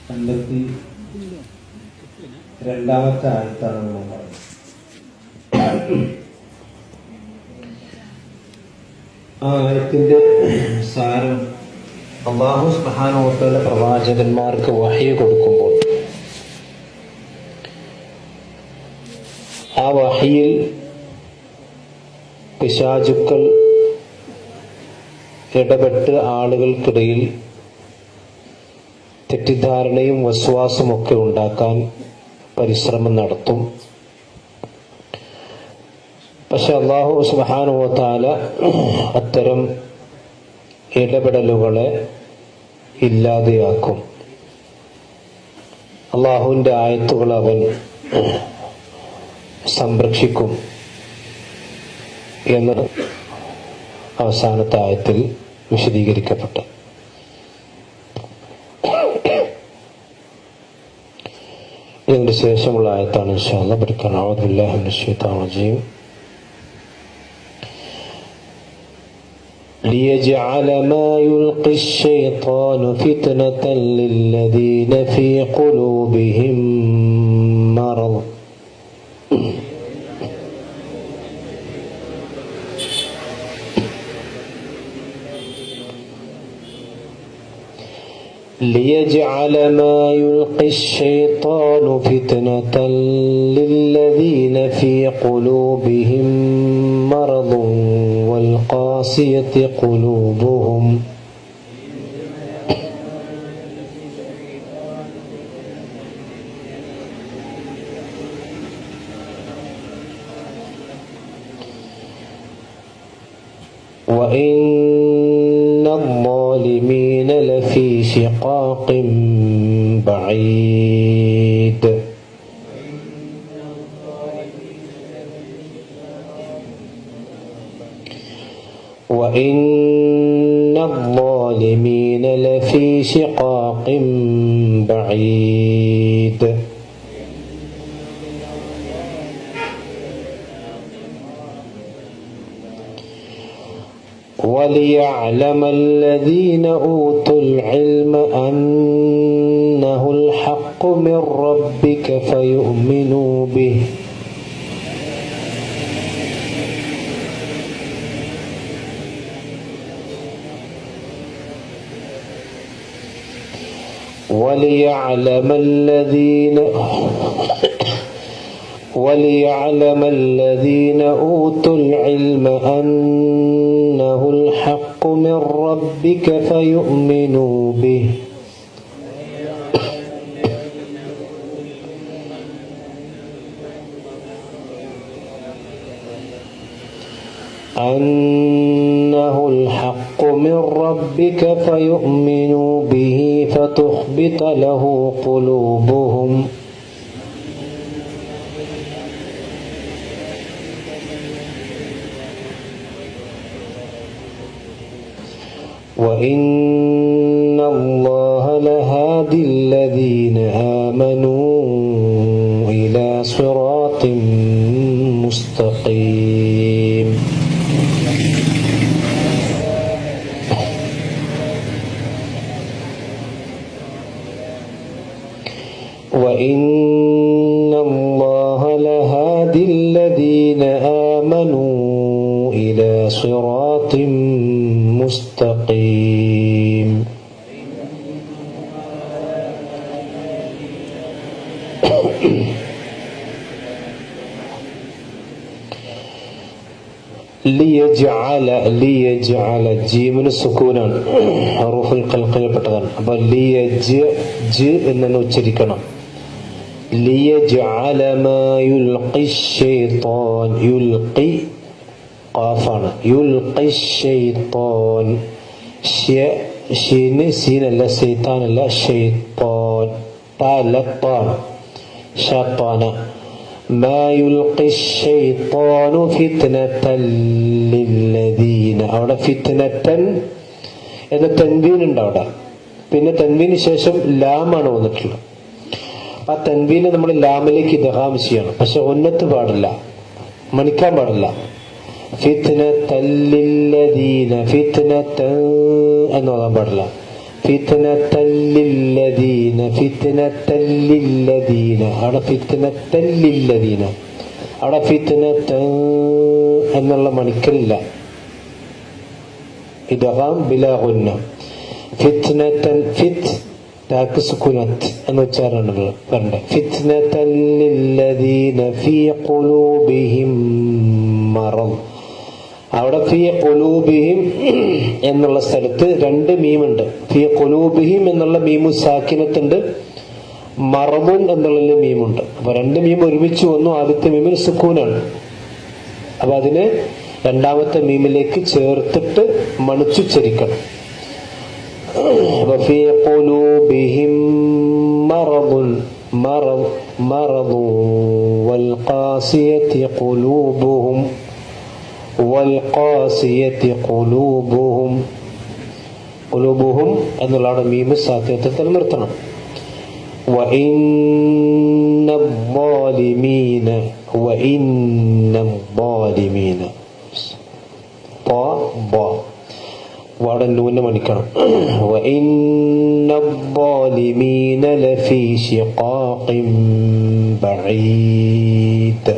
52 ആയത്താണ് നമ്മൾ പറയുന്നത്. ആ ആയത്തിന്റെ സാരം, അല്ലാഹു സുബ്ഹാനഹു വ തആല പ്രവാചകന്മാർക്ക് വഹി കൊടുക്കുമ്പോൾ ആ വഹിയിൽ പിശാചുക്കൾ ഇടപെട്ട് ആളുകൾക്കിടയിൽ തെറ്റിദ്ധാരണയും വസ്വാസുമൊക്കെ ഉണ്ടാക്കാൻ പരിശ്രമം നടത്തും. പക്ഷെ അല്ലാഹു സുബ്ഹാനഹു വ തആല അത്തരം ഇടപെടലുകളെ ഇല്ലാതെയാക്കും. അല്ലാഹുവിൻ്റെ ആയത്തുകൾ അവൻ സംരക്ഷിക്കും എന്നത് അവസാനത്തെ ആയത്തിൽ വിശദീകരിക്കപ്പെട്ടു. ഇതിന് ശേഷമുള്ള ആയത്താണ് ഇൻഷാ അല്ലാഹ് പഠിക്കാൻ. അഊദു ബില്ലാഹി മിനശ് ശൈത്വാനിർ റജീം. ليجعل ما يلقي الشيطان فتنة للذين في قلوبهم مرض ليجعل ما يلقي الشيطان فتنة للذين في قلوبهم مرض والقاسية قلوبهم وإن الظالمين لفي شقاق بعيد وإن الظالمين لفي شقاق بعيد وليعلم الذين أوتوا العلم أنه الحق من ربك فيؤمنوا به وليعلم الذين أوتوا العلم أنه الحق من ربك فيؤمنوا به أنه الحق من ربك فيؤمنوا به فتخبت له قلوبهم وإن الله لهادي الذين آمنوا إلى صراط مستقيم وإن الله لهادي الذين آمنوا إلى صراط مستقيم ലിയജ്അല ജീമിന് സുക്കൂനാണ്, ഹറൂഫുൽ ഖൽഖിൽപ്പെട്ടതാണ്. അപ്പൊ ലിയജ് എന്നു ഉച്ചരിക്കണം. ലിയജ്അല മാ യുൽഖി ശൈത്താൻ, യുൽഖി ഖാഫാണ്, യുൽഖി ശൈത്താൻ, ഷീന് സീനല്ല, ശൈത്താനല്ല, ശൈത്താൻ, താലത്താണ്, ശൈത്താന. മാ യുൽഖി ശൈത്താനു ഫിത്നതൻ ലില്ലദീന, അവിടെ ഫിത്നതൻ എന്ന തൻവീൻ ഉണ്ട് അവിടെ. പിന്നെ തൻവീന് ശേഷം ലാമാണ് വന്നിട്ടുള്ളത്. ആ തൻവീനെ നമ്മൾ ലാമിലേക്ക് ഇദ്ഗാം ചെയ്യണം. പക്ഷെ ഉന്നത്ത് പാടില്ല, മണിക്കാൻ പാടില്ല. ഫിത്നതൻ ലില്ലദീന, ഫിത്നതൻ എന്ന് പറയാൻ പാടില്ല. ഫിത്നതൻ ലില്ലദീന ഫിത്നത്തൻ ലില്ലദീന. അവിടെ ഫിത്നത്തൻ ലില്ലദീന, അവിടെ ഫിത്നത എന്നുള്ള മണിക്കലില്ല. ഇദ്ഗാം ബിലാ ഗുന്ന. ഫിത്നത്തൻ, ഫിത് താക്ക് സുകുനത്ത് എന്ന് ഉച്ചാരണങ്ങൾ വരണ്ടേ. ഫിത്നത്തൻ ലില്ലദീന ഫീ ഖുലൂബിഹിം മറദ്. അവിടെ ഫീ ഖുലൂബിഹിം എന്നുള്ള സ്ഥലത്ത് രണ്ട് മീമുണ്ട്. ഫീ ഖുലൂബിഹിം എന്നുള്ള മീമു സാക്കിനത്തുണ്ട്, മറദുൻ എന്നുള്ള മീമുണ്ട്. അപ്പൊ രണ്ട് മീം ഒരുമിച്ച് വന്നു. ആദ്യത്തെ മീമിന് സുക്കൂനാണ്. അപ്പൊ അതിനെ രണ്ടാമത്തെ മീമിലേക്ക് ചേർത്തിട്ട് മണിച്ചുച്ചരിക്കണം. ഫീ ഖുലൂബിഹിം മറദുൻ മറദു വൽ ഖാസിയതി ഖുലൂബുഹും വൽഖാസിയതി ഖുലൂബുഹും. ഖുലൂബുഹും എന്നുള്ളതാണ് മീമ് സാക്കിനത്തിൽ നിലനിർത്തണം. വഇന്നദ്ദാലിമീന വഇന്നദ്ദാലിമീന അവിടെ നൂനെ മണിക്കണം. വഇന്നദ്ദാലിമീന ലഫീ ശിഖാഖിൻ ബഈദ്.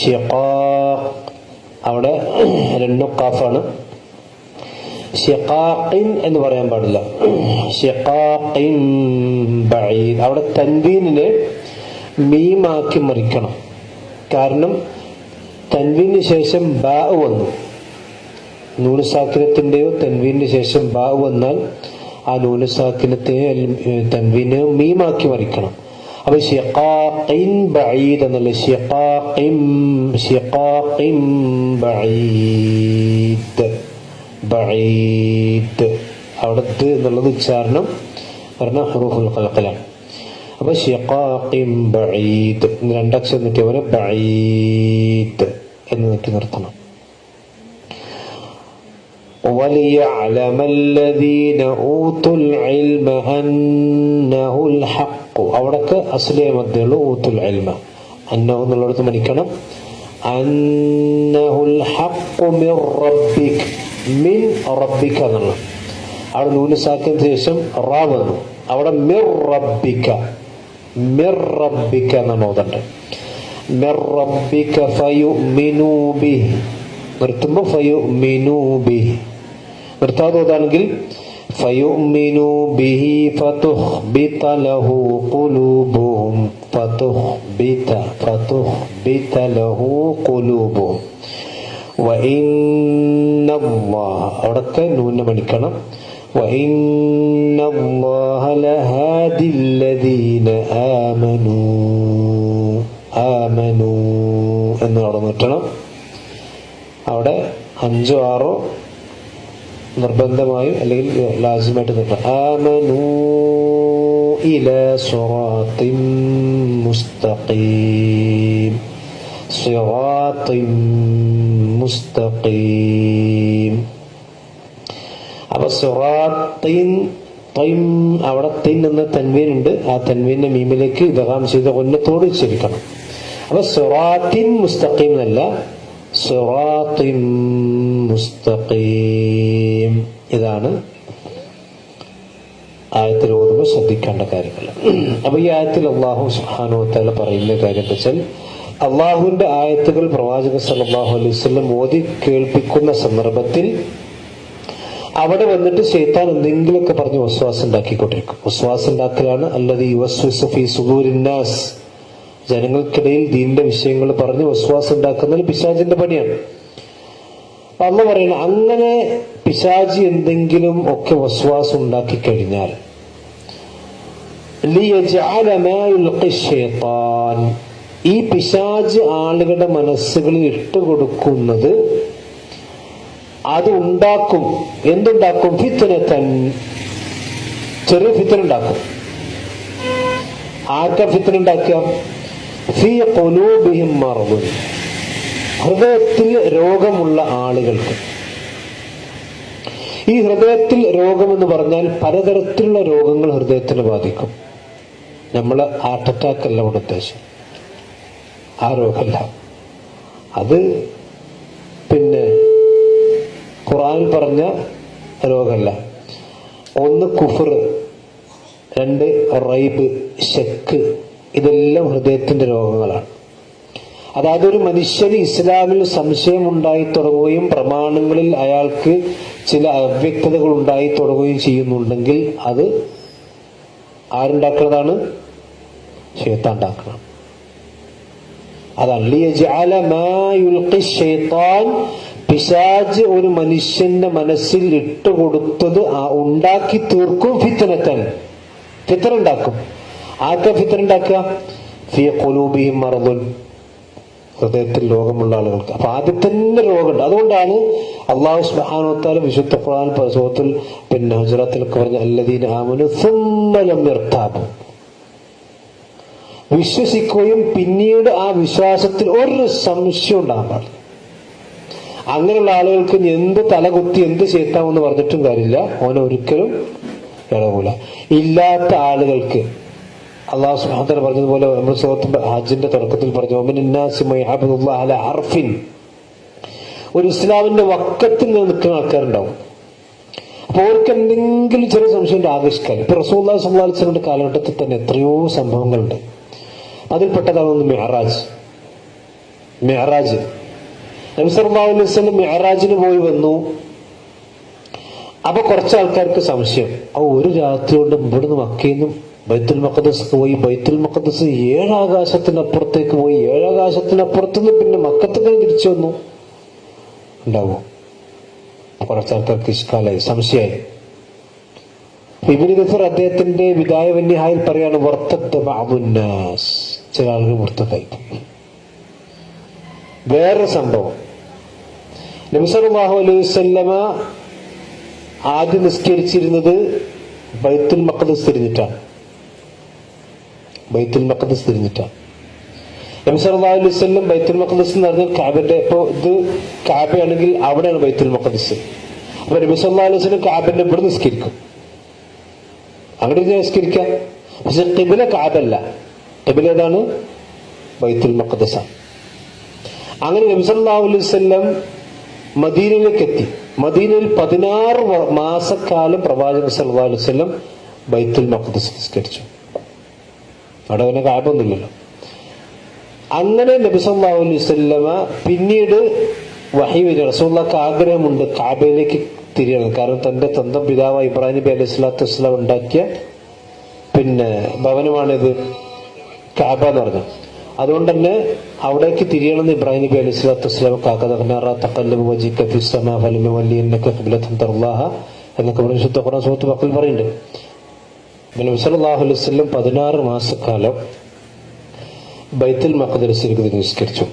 ശിഖാഖ് അവിടെ രണ്ടു ഖാഫാണ്. ശിഖാഖിൻ എന്ന് പറയാൻ പാടില്ല. ശിഖാഖിൻ ബഈദ്. അവിടെ തൻവീനിനെ മീമാക്കി മറിക്കണം. കാരണം തൻവീന് ശേഷം ബാ വന്നു. നൂന് സാക്കിനത്തിന്റെയോ തൻവീന് ശേഷം ബാ വന്നാൽ ആ നൂന് സാക്കിനത്തെയോ തൻവീനെ മീമാക്കി മറിക്കണം. അപ്പൊ ശിഖാഖിൻ ബഈദ് എന്നല്ല, ശിഖാഖിൻ ബഈദ്. അവിടത്ത് എന്നുള്ളത് ഉച്ചാരണം പറഞ്ഞ ഹുറൂഫുൽ ഖൽഖലാണ്. അപ്പൊ ശിഖാഖിൻ ബഈദ് രണ്ടക്ഷരം നീട്ടിയ പോലെ ബഈദ് എന്ന് നീട്ടി നിർത്തണം. وَلِيَعْلَمَ الَّذِينَ أُوتُوا الْعِلْمَ أَنَّهُ الْحَقُّ. അവിടൊക്കെ അസ്ലിയ മദ്ദുള്ളൂ. ഊത്തുൽ ഇൽമ അന്നഹു എന്നുള്ളിടത്ത് മണിക്കണം. അന്നഹുൽ ഹഖ്ഖു മിർ റബ്ബിക, മിൻ റബ്ബിക എന്നുള്ള അവിടെ നൂന് സാക്കിന് ശേഷം റാ വന്നു. അവിടെ മിർ റബ്ബിക, മിർ റബ്ബിക എന്നാണ് ഓതേണ്ടത്. മിർ റബ്ബിക ഫയുമിനൂ ബിഹി. നിർത്തുമ്പോ ഫയുമിനൂ ബിഹി. നിർത്താതെ ഓതാണെങ്കിൽ ഫയുമിനൂ ബിഹി ഫതുഖ്ബിത ലഹു ഖുലൂബുഹും ഫതുഖ്ബിത ലഹു ഖുലൂബുഹും. വഇന്നല്ലാഹ അവിടൊക്കെ നൂനെ മണിക്കണം. വഇന്നല്ലാഹ ലഹാദിൽ ലദീന ആമനൂ എന്ന് അവിടെ നിർത്തണം. അവിടെ 5 6 നിർബന്ധമായും അല്ലെങ്കിൽ ലാസിമായിട്ട് നിർത്തണം. ആമനൂ ഇലാ സിറാത്തിൻ മുസ്തഖീം, സിറാത്തിൻ മുസ്തഖീം. അപ്പൊ സിറാത്തിൻ അവിടെ തിൻ എന്ന തൻവീൻ ഉണ്ട്. ആ തൻവീന്റെ മീമിലേക്ക് ഇദ്ഗാം ചെയ്ത ഉന്നത്തോട് ഉച്ചരിക്കണം. അപ്പൊ സിറാത്തിൻ മുസ്തഖീം എന്നല്ല, സിറാത്തിൻ മുസ്തഖീം. ഇതാണ് ആയത്തിൽ ഓതുമ്പോൾ ശ്രദ്ധിക്കേണ്ട കാര്യങ്ങൾ. അപ്പൊ ഈ ആയത്തിൽ അള്ളാഹു സുബ്ഹാനഹു വ തആല പറയുന്ന കാര്യം എന്താ വെച്ചാൽ, അള്ളാഹുവിന്റെ ആയത്തുകൾ പ്രവാചകൻ സല്ലല്ലാഹു അലൈഹി വസല്ലം ഓതി കേൾപ്പിക്കുന്ന സന്ദർഭത്തിൽ അവിടെ വന്നിട്ട് ശൈത്താൻ എന്തെങ്കിലുമൊക്കെ പറഞ്ഞ് വസ്വാസം ഉണ്ടാക്കിക്കൊണ്ടിരിക്കും. വസ്വാസം ഉണ്ടാക്കലാണ് അല്ലദീ യുവസ്വിസു ഫീ സുദൂരിൻ നാസ്. ജനങ്ങൾക്കിടയിൽ ദീനിന്റെ വിഷയങ്ങൾ പറഞ്ഞ് വസ്വാസം ഉണ്ടാക്കുന്നത് പിശാചിന്റെ പണിയാണ്. അള്ള പറയണം, അങ്ങനെ പിശാചി എന്തെങ്കിലും ഒക്കെ വസ്വാസം ഉണ്ടാക്കി കഴിഞ്ഞാൽ ഈ പിശാച് ആളുകളുടെ മനസ്സുകളിൽ ഇട്ടുകൊടുക്കുന്നത് അത് ഉണ്ടാക്കും. എന്തുണ്ടാക്കും? ഫിത്നതൻ, ചെറിയ ഫിത്ന ഉണ്ടാക്കും. ആർക്കാ ഫിത്ന ഉണ്ടാക്കുക? ഫീ ഖുലൂബിഹിം മറദുൻ, ഹൃദയത്തിൽ രോഗമുള്ള ആളുകൾക്ക്. ഈ ഹൃദയത്തിൽ രോഗമെന്ന് പറഞ്ഞാൽ പലതരത്തിലുള്ള രോഗങ്ങൾ ഹൃദയത്തിന് ബാധിക്കും. നമ്മൾ ഹാർട്ട് അറ്റാക്ക് അല്ല ഇവിടെ ഉദ്ദേശം, ആ രോഗമല്ല. അത് പിന്നെ ഖുർആനിൽ പറഞ്ഞ രോഗമല്ല. ഒന്ന് കുഫർ, 2 റൈബ്, ശക്ക്, ഇതെല്ലാം ഹൃദയത്തിന്റെ രോഗങ്ങളാണ്. അതായത് ഒരു മനുഷ്യന് ഇസ്ലാമിൽ സംശയം ഉണ്ടായി തുടങ്ങുകയും പ്രമാണങ്ങളിൽ അയാൾക്ക് ചില അവ്യക്തതകൾ ഉണ്ടായി തുടങ്ങുകയും ചെയ്യുന്നുണ്ടെങ്കിൽ അത് ആരുണ്ടാക്കുന്നതാണ്? ശൈത്താൻ ഉണ്ടാക്കണം. അതാണ് ലിയജ്അല മാ യുൽഖി ശൈത്താൻ. പിശാച് ഒരു മനുഷ്യന്റെ മനസ്സിൽ ഇട്ടുകൊടുത്തത് ഉണ്ടാക്കി തീർക്കും. ഫിത്നതൻ, ഫിത്ന ഉണ്ടാക്കും. ആർക്കാ ഫിത്ന ഉണ്ടാക്കുക? ഫീ ഖുലൂബിഹിം മറദുൻ, ഹൃദയത്തിൽ രോഗമുള്ള ആളുകൾക്ക്. അപ്പൊ ആദ്യം തന്നെ രോഗമുണ്ട്. അതുകൊണ്ടാണ് അല്ലാഹു സുബ്ഹാനഹു വ തആല വിശുദ്ധ ഖുർആൻ സൂറത്തുൽ ഹുജറാത്തിലൊക്കെ പറഞ്ഞ അല്ലദീന ആമനു സുമ്മ ലം യർതാബു, വിശ്വസിക്കുകയും പിന്നീട് ആ വിശ്വാസത്തിൽ ഒരു സംശയം ഉണ്ടാകാൻ പാടില്ല. അങ്ങനെയുള്ള ആളുകൾക്ക് എന്ത് തലകുത്തി എന്ത് ചെയ്താമെന്ന് പറഞ്ഞിട്ടും കാര്യമില്ല, ഓനെ ഒരിക്കലും ഇളകൂല. ഇല്ലാത്ത ആളുകൾക്ക് അല്ലാഹു സുബ്ഹാനഹു വ തആല പറഞ്ഞതുപോലെ നമ്മൾ സൂറത്തുൽ ഹജ്ജിന്റെ തുടക്കത്തിൽ പറഞ്ഞു, വമിനന്നാസി മൻ യഅബ്ദുല്ലാഹ അലാ ഹർഫിൻ, ഒരു ഇസ്ലാമിന്റെ വക്കത്തിൽ നിൽക്കുന്ന ആൾക്കാരുണ്ടാവും. അപ്പൊ അവർക്ക് എന്തെങ്കിലും ചെറിയ സംശയം ആകർഷിക്കാൻ. ഇപ്പൊ റസൂലുള്ളാഹി സ്വല്ലല്ലാഹു അലൈഹി വസല്ലമയുടെ കാലഘട്ടത്തിൽ തന്നെ എത്രയോ സംഭവങ്ങളുണ്ട്. അതിൽപ്പെട്ടതാണ് ഒന്ന് മിഅ്റാജ്. നബി സല്ലല്ലാഹു അലൈഹി വസല്ലം മിഅ്റാജിന് പോയി വന്നു. അപ്പൊ കുറച്ച് ആൾക്കാർക്ക് സംശയം, ഒരു രാത്രി കൊണ്ട് ഇവിടുന്ന് മക്കയിൽ നിന്നും ബൈത്തുൽ മഖ്ദസ് പോയി, ബൈത്തുൽ മഖ്ദസ് 7 ആകാശത്തിനപ്പുറത്തേക്ക് പോയി, 7 ആകാശത്തിനപ്പുറത്തുനിന്ന് പിന്നെ മക്കത്തേക്ക് തിരിച്ചു വന്നു, ഉണ്ടാവും. കുറച്ച് ആൾക്കാർക്ക് ഇഷ്കാലായി, സംശയമായി. ഇബ്നു കസീർ അദ്ദേഹത്തിന്റെ വിദായ വന്നിഹായിൽ പറയാണ്, വർത്തത്ത ബഅദുന്നാസ്, ചില ആളുകൾ മുർത്തതായി. വേറൊരു സംഭവം, നബി സല്ലല്ലാഹു അലൈഹി വസല്ലമ ആദ്യം നിസ്കരിച്ചിരുന്നത് ബൈത്തുൽ മഖ്ദസ് തിരിഞ്ഞിട്ടാണ്. നബി സല്ലല്ലാഹു അലൈഹി വസല്ലം ബൈത്തുൽ മഖ്ദസ് എന്ന് പറഞ്ഞാൽ കഅബയുടെ, ഇപ്പൊ ഇത് കഅബയാണെങ്കിൽ അവിടെയാണ് ബൈത്തുൽ മഖ്ദസ്. അപ്പൊ നബി സല്ലല്ലാഹു അലൈഹി വസല്ലം കഅബന്റെ ഇവിടെ നിസ്കരിക്കും, അങ്ങോട്ട് നിസ്കരിക്കാം. പക്ഷെ ഖിബ്ല കഅബല്ല, ഖിബ്ല ഏതാണ്? ബൈത്തുൽ മഖ്ദസ്. അങ്ങനെ നബി സല്ലല്ലാഹു അലൈഹി വസല്ലം മദീനയിലേക്ക് എത്തി. മദീനയിൽ 16 മാസക്കാലം പ്രവാചകൻ സല്ലല്ലാഹു അലൈഹി വസല്ലം ബൈത്തുൽ മഖ്ദസ് നിസ്കരിച്ചു. അവിടെ പിന്നെ കഅബൊന്നുമില്ലല്ലോ. അങ്ങനെ നബി സല്ലല്ലാഹു അലൈഹി വസല്ലമ പിന്നീട് വഹി വരും. റസൂലുള്ളാഹിക്ക് ആഗ്രഹമുണ്ട് കഅബയിലേക്ക് തിരിയണം. കാരണം തന്റെ സ്വന്തം പിതാവ് ഇബ്രാഹിം നബി അലൈഹി സ്വലാത്തു വസ്സലാം ഉണ്ടാക്കിയ ഭവനമാണിത്, കഅബ എന്ന് പറഞ്ഞു. അതുകൊണ്ട് തന്നെ അവിടേക്ക് തിരിയണമെന്ന് ഇബ്രാഹിം നബി അലൈഹി സ്വലാത്തു വസ്സലാം എന്നൊക്കെ പറഞ്ഞ ശുദ്ധ ഖുർആൻ സൂറത്തുൽ ബഖറയിൽ പറയുന്നുണ്ട്. നബി സല്ലല്ലാഹു അലൈഹി വസല്ലം 16 മാസക്കാലം ബൈത്തുൽ മഖ്ദസിലേക്ക് നിസ്കരിച്ചു.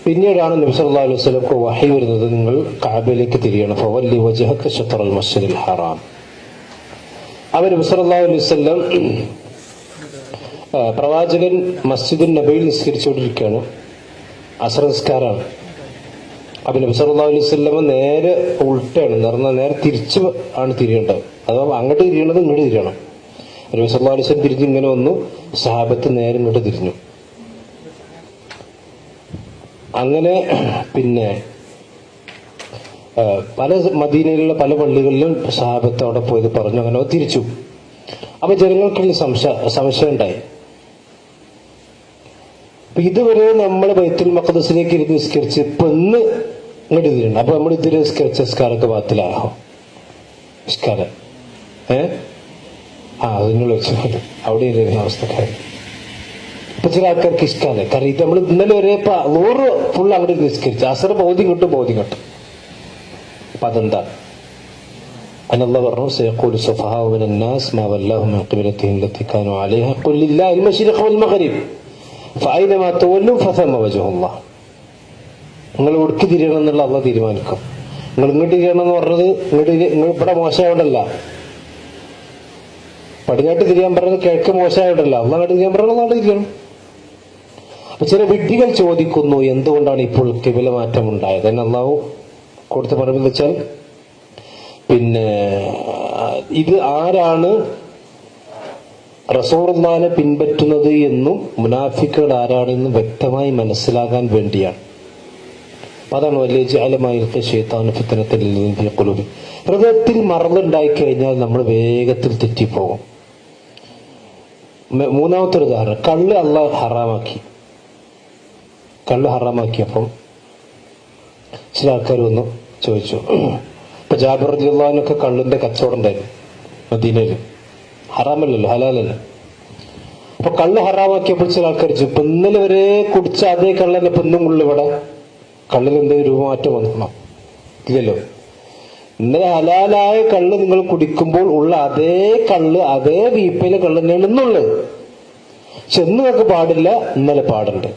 പിന്നീടാണ് നബി സല്ലല്ലാഹു അലൈഹി വസല്ലംക്ക് വഹി വരുന്നത്, നിങ്ങൾ കഅബയിലേക്ക് തിരിയണം. ഫവല്ലി വജ്ഹക ശത്റൽ മസ്ജിദിൽ ഹറാം. അവർ നബി സല്ലല്ലാഹു അലൈഹി വസല്ലം പ്രവാചകൻ മസ്ജിദുൻ നബിയിൽ നിസ്കരിച്ചുകൊണ്ടിരിക്കുകയാണ്, അസ്ർ നിസ്കാരമാണ്. അപ്പൊ നബി സല്ലല്ലാഹു അലൈഹി വസല്ലം നേരെ ഉൾട്ടാണ്, നേരെ തിരിച്ച് ആണ് തിരിയേണ്ടത്. അഥവാ അങ്ങോട്ട് തിരിയണത് ഇങ്ങോട്ട് തിരിയണം. നബി സല്ലല്ലാഹു അലൈഹി വസല്ലം തിരിഞ്ഞ് ഇങ്ങനെ വന്നു, സഹാബത്ത് നേരെ ഇങ്ങോട്ട് തിരിഞ്ഞു. അങ്ങനെ പല മദീനയിലുള്ള പല പള്ളികളിലും സഹാബത്ത് അവിടെ പോയത് പറഞ്ഞു. അങ്ങനെ തിരിച്ചു. അപ്പൊ ജനങ്ങൾക്കുള്ള സംശയം ഉണ്ടായി. അപ്പൊ ഇതുവരെ നമ്മൾ ബൈത്തുൽ മഖ്ദസിലേക്ക് ഇരുന്ന് നിസ്കരിച്ച് ഇപ്പൊ ഇന്ന് ഇങ്ങോട്ട് തിരിയണം. അപ്പൊ നമ്മൾ ഇതുവരെ നിസ്കരിച്ച നിസ്കാരമൊക്കെ ബാത്തിലാകോ? നിസ്കാരം അതിനുള്ള വെച്ചു അവിടെ അവസ്ഥക്കാർ. ഇപ്പൊ ചില ആൾക്കാർക്ക് ഇഷ്ടമാണ്. കാരണം ഇത് നമ്മൾ ഇന്നലെ വരെ 100 ഫുൾ അവിടെ നിസ്കരിച്ചു, അസർ ബോധ്യം കിട്ടും. അപ്പൊ അതെന്താ? അല്ലാഹു പറഞ്ഞു, സയഖൂലു സുഫഹാഉ മിനന്നാസ് മാ വല്ലാഹും മിൻ ഖിബ്ലതിഹിം ലത്തി കാനൂ അലൈഹാ ഖുൽ ലില്ലാഹിൽ മശ്രിഖു വൽ മഗ്രിബ് ഫഅയ്നമാ തവല്ലൂ ഫസമ്മ വജ്ഹുല്ലാഹ്. നിങ്ങൾ ഒടുക്കി തിരിയണം എന്നുള്ള അള്ളാഹ് തീരുമാനിക്കും. നിങ്ങൾ ഇങ്ങോട്ട് തിരിയണം എന്ന് പറഞ്ഞത് നിങ്ങൾ ഇവിടെ മോശമായോണ്ടല്ല, പടിഞ്ഞാട്ട് തിരിയാൻ പറഞ്ഞത് കിഴക്ക് മോശമായോണ്ടല്ല, അള്ളാഹ് തിരിയാൻ പറഞ്ഞത് അള്ളാഹ് തിരിയണം. ചില വിഡ്ഢികൾ ചോദിക്കുന്നു, എന്തുകൊണ്ടാണ് ഇപ്പോൾ ഖിബ്ല മാറ്റം ഉണ്ടായത്? എന്ന് അള്ളാഹു കൊടുത്ത് പറയുന്നത് വെച്ചാൽ, ഇത് ആരാണ് റസൂലുള്ളാഹിനെ പിൻപറ്റുന്നത് എന്നും മുനാഫിക്കുകൾ ആരാണെന്നും വ്യക്തമായി മനസ്സിലാകാൻ വേണ്ടിയാണ്. അതാണ് വലിയ ജഅലമായി ശൈത്താൻ ഫിത്നത്തൽ ഖുലൂബി. ഹൃദയത്തിൽ മറന്നുണ്ടായിക്കഴിഞ്ഞാൽ നമ്മൾ വേഗത്തിൽ തെറ്റിപ്പോകും. മൂന്നാമത്തെ ഒരു ഉദാഹരണം, കള്ള് അള്ളാഹ് ഹറാമാക്കി. കള്ള് ഹറാമാക്കിയപ്പം ചില ആൾക്കാർ വന്നു ചോദിച്ചു. ഇപ്പൊ ജാബിർ റളിയല്ലാഹു അൻഹുവിനൊക്കെ കള്ളിന്റെ കച്ചവടം ഉണ്ടായിരുന്നു മദീനയിൽ. ഹറാമല്ലല്ലോ, ഹലാലല്ലോ. അപ്പൊ കള്ള് ഹറാമാക്കിയപ്പോൾ ചില ആൾക്കാർ ചോദിച്ചു, ഇപ്പൊ ഇന്നലെ വരെ കുടിച്ച അതേ കള്ളന്നെ ഇപ്പൊ ഇന്നും ഉള്ളു ഇവിടെ, കള്ളിൽ എന്തെങ്കിലും രൂപമാറ്റം വന്നോ? ഇല്ലല്ലോ. ഇന്നലെ ഹലാലായ കള്ള് നിങ്ങൾ കുടിക്കുമ്പോൾ ഉള്ള അതേ കള്ള്, അതേ വീപ്പയിലെ കള്ള് തന്നെയാണ് ഇന്നുള്ളത്. പക്ഷെ ഇന്ന് നിങ്ങൾക്ക് പാടില്ല, ഇന്നലെ പാടുണ്ട്.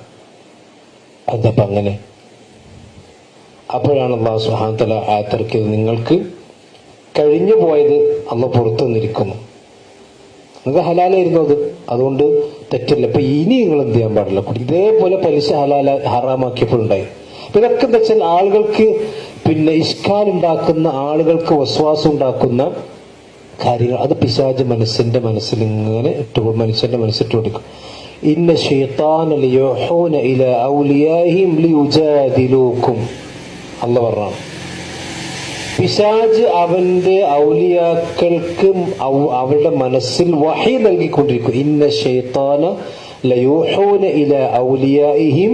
അതപ്പം അങ്ങനെ. അപ്പോഴാണ് അല്ലാഹു സുബ്ഹാനഹു വ തആല ആയത്തിറക്കിയത്, നിങ്ങൾക്ക് കഴിഞ്ഞു പോയത് അല്ലാഹു പുറത്തു നിന്നിരിക്കുന്നു. നിങ്ങൾക്ക് ഹലാലായിരുന്നു അത്, അതുകൊണ്ട് തെറ്റില്ല. ഇപ്പൊ ഇനി നിങ്ങൾ എന്ത് ചെയ്യാൻ പാടില്ല. ഇതേപോലെ പലിശ ഹറാമാക്കിയപ്പോഴുണ്ടായി. അപ്പൊ ഇതൊക്കെ എന്താ വെച്ചാൽ ആളുകൾക്ക് ഇഷ്കാൽ ഉണ്ടാക്കുന്ന, ആളുകൾക്ക് വസ്വാസം ഉണ്ടാക്കുന്ന കാര്യങ്ങൾ. അത് പിശാച് മനുഷ്യന്റെ മനസ്സിൽ ഇങ്ങനെ മനുഷ്യന്റെ മനസ്സിട്ട് കൊടുക്കും. ഇന്ന ശൈത്താന ലയൂഹൂന ഇലാ ഔലിയാഹിം ലിയുജാദിലൂക്കും. അല്ലാഹു പറഞ്ഞാണ്, പിശാച് അവന്റെ ഔലിയാക്കൾക്ക് അവരുടെ മനസ്സിൽ വഹി നൽകിക്കൊണ്ടിരിക്കും. ഇന്ന ശൈത്താന ലയൂഹൂന ഇലാ ഔലിയാഹിം.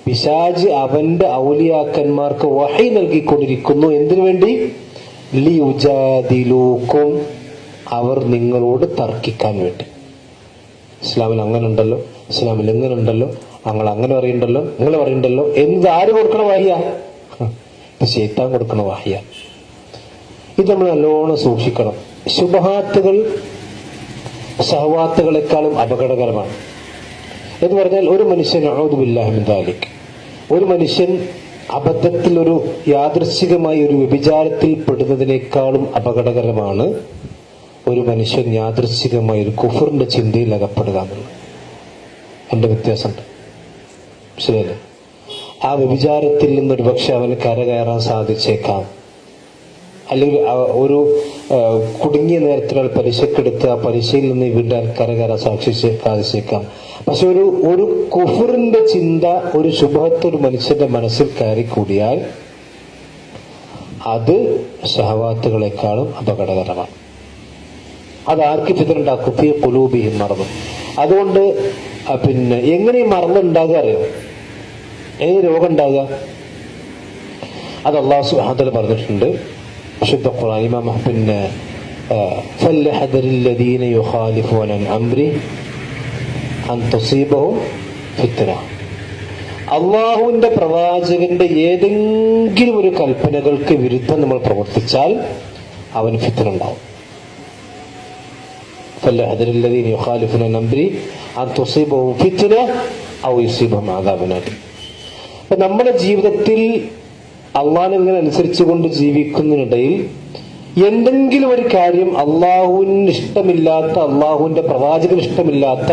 പിശാച് അവന്റെ ഔലിയാക്കന്മാർക്ക് വഹി നൽകിക്കൊണ്ടിരിക്കുന്നു. എന്തിനു വേണ്ടി? ലിയുജാദിലൂക്കും, അവർ നിങ്ങളോട് തർക്കിക്കാൻ വേണ്ടി. ഇസ്ലാമിൽ അങ്ങനെ ഉണ്ടല്ലോ, ഇസ്ലാമിൽ എങ്ങനെ ഉണ്ടല്ലോ, ഞങ്ങൾ അങ്ങനെ പറയുന്നുണ്ടല്ലോ, നിങ്ങൾ പറയുന്നുണ്ടല്ലോ. എന്ത് ആര് കൊടുക്കണ വാഹിയ? ശൈത്താൻ കൊടുക്കണ വാഹിയ. ഇത് നമ്മൾ നല്ലോണം സൂക്ഷിക്കണം. ശുബഹാത്തുകൾ ശഹവാത്തുകളെക്കാളും അപകടകരമാണ്. എന്ന് പറഞ്ഞാൽ ഒരു മനുഷ്യൻ, അഊദു ബില്ലാഹി മിൻ ദാലിക്, ഒരു മനുഷ്യൻ അബദ്ധത്തിൽ ഒരു യാദൃശ്ചികമായി ഒരു വ്യഭിചാരത്തിൽ പെടുന്നതിനേക്കാളും അപകടകരമാണ് ഒരു മനുഷ്യൻ യാദൃശ്ചികമായി ഒരു കുഫറിന്റെ ചിന്തയിൽ അകപ്പെടുക എന്നുള്ളത്. എന്റെ വ്യത്യാസമുണ്ട്, ശരിയല്ലേ? ആ വ്യഭിചാരത്തിൽ നിന്നൊരു പക്ഷെ അവന് കരകയറാൻ സാധിച്ചേക്കാം. അല്ലെങ്കിൽ ഒരു കുടുങ്ങിയ നേരത്തിൽ പലിശക്കെടുത്ത് ആ പലിശയിൽ നിന്ന് വീണ്ടും കരകയറാൻ സാധിച്ചേക്കാം. പക്ഷെ ഒരു കുഫറിന്റെ ചിന്ത, ഒരു ശുഭത്ത് ഒരു മനുഷ്യന്റെ മനസ്സിൽ കയറിക്കൂടിയാൽ അത് ശഹവാത്തുകളെക്കാളും അപകടകരമാണ്. അത് ആർക്ക് ഫിത്നയുണ്ടാക്കും? ഫീ ഖുലൂബിഹിം മറദ്. അതുകൊണ്ട് എങ്ങനെ മറന്നുണ്ടാകുക അറിയോ? ഏത് രോഗം ഉണ്ടാകുക? അത് അല്ലാഹു സുബ്ഹാനഹു വ തആല പറഞ്ഞിട്ടുണ്ട് വിശുദ്ധ ഖുർആൻ. ഇമാം ഫൽയഹ്ദരിൽ ലദീന യുഖാലിഫൂന അൻ അംരി അൻ തുസീബഹും ഫിത്ന. അള്ളാഹുവിന്റെ പ്രവാചകന്റെ ഏതെങ്കിലും ഒരു കൽപ്പനകൾക്ക് വിരുദ്ധം നമ്മൾ പ്രവർത്തിച്ചാൽ അവന് ഫിത്ന ഉണ്ടാവും. ഫൽയഹ്ദരിൽ ലദീന യുഖാലിഫൂന അൻ അംരി അൻ തുസീബഹും ഫിത്ന ഔ യുസീബഹും അദാബുൻ അലീം. അപ്പൊ നമ്മുടെ ജീവിതത്തിൽ അള്ളാഹിനെ അനുസരിച്ചുകൊണ്ട് ജീവിക്കുന്നതിനിടയിൽ എന്തെങ്കിലും ഒരു കാര്യം അള്ളാഹുവിന് ഇഷ്ടമില്ലാത്ത, അള്ളാഹുവിന്റെ പ്രവാചകന് ഇഷ്ടമില്ലാത്ത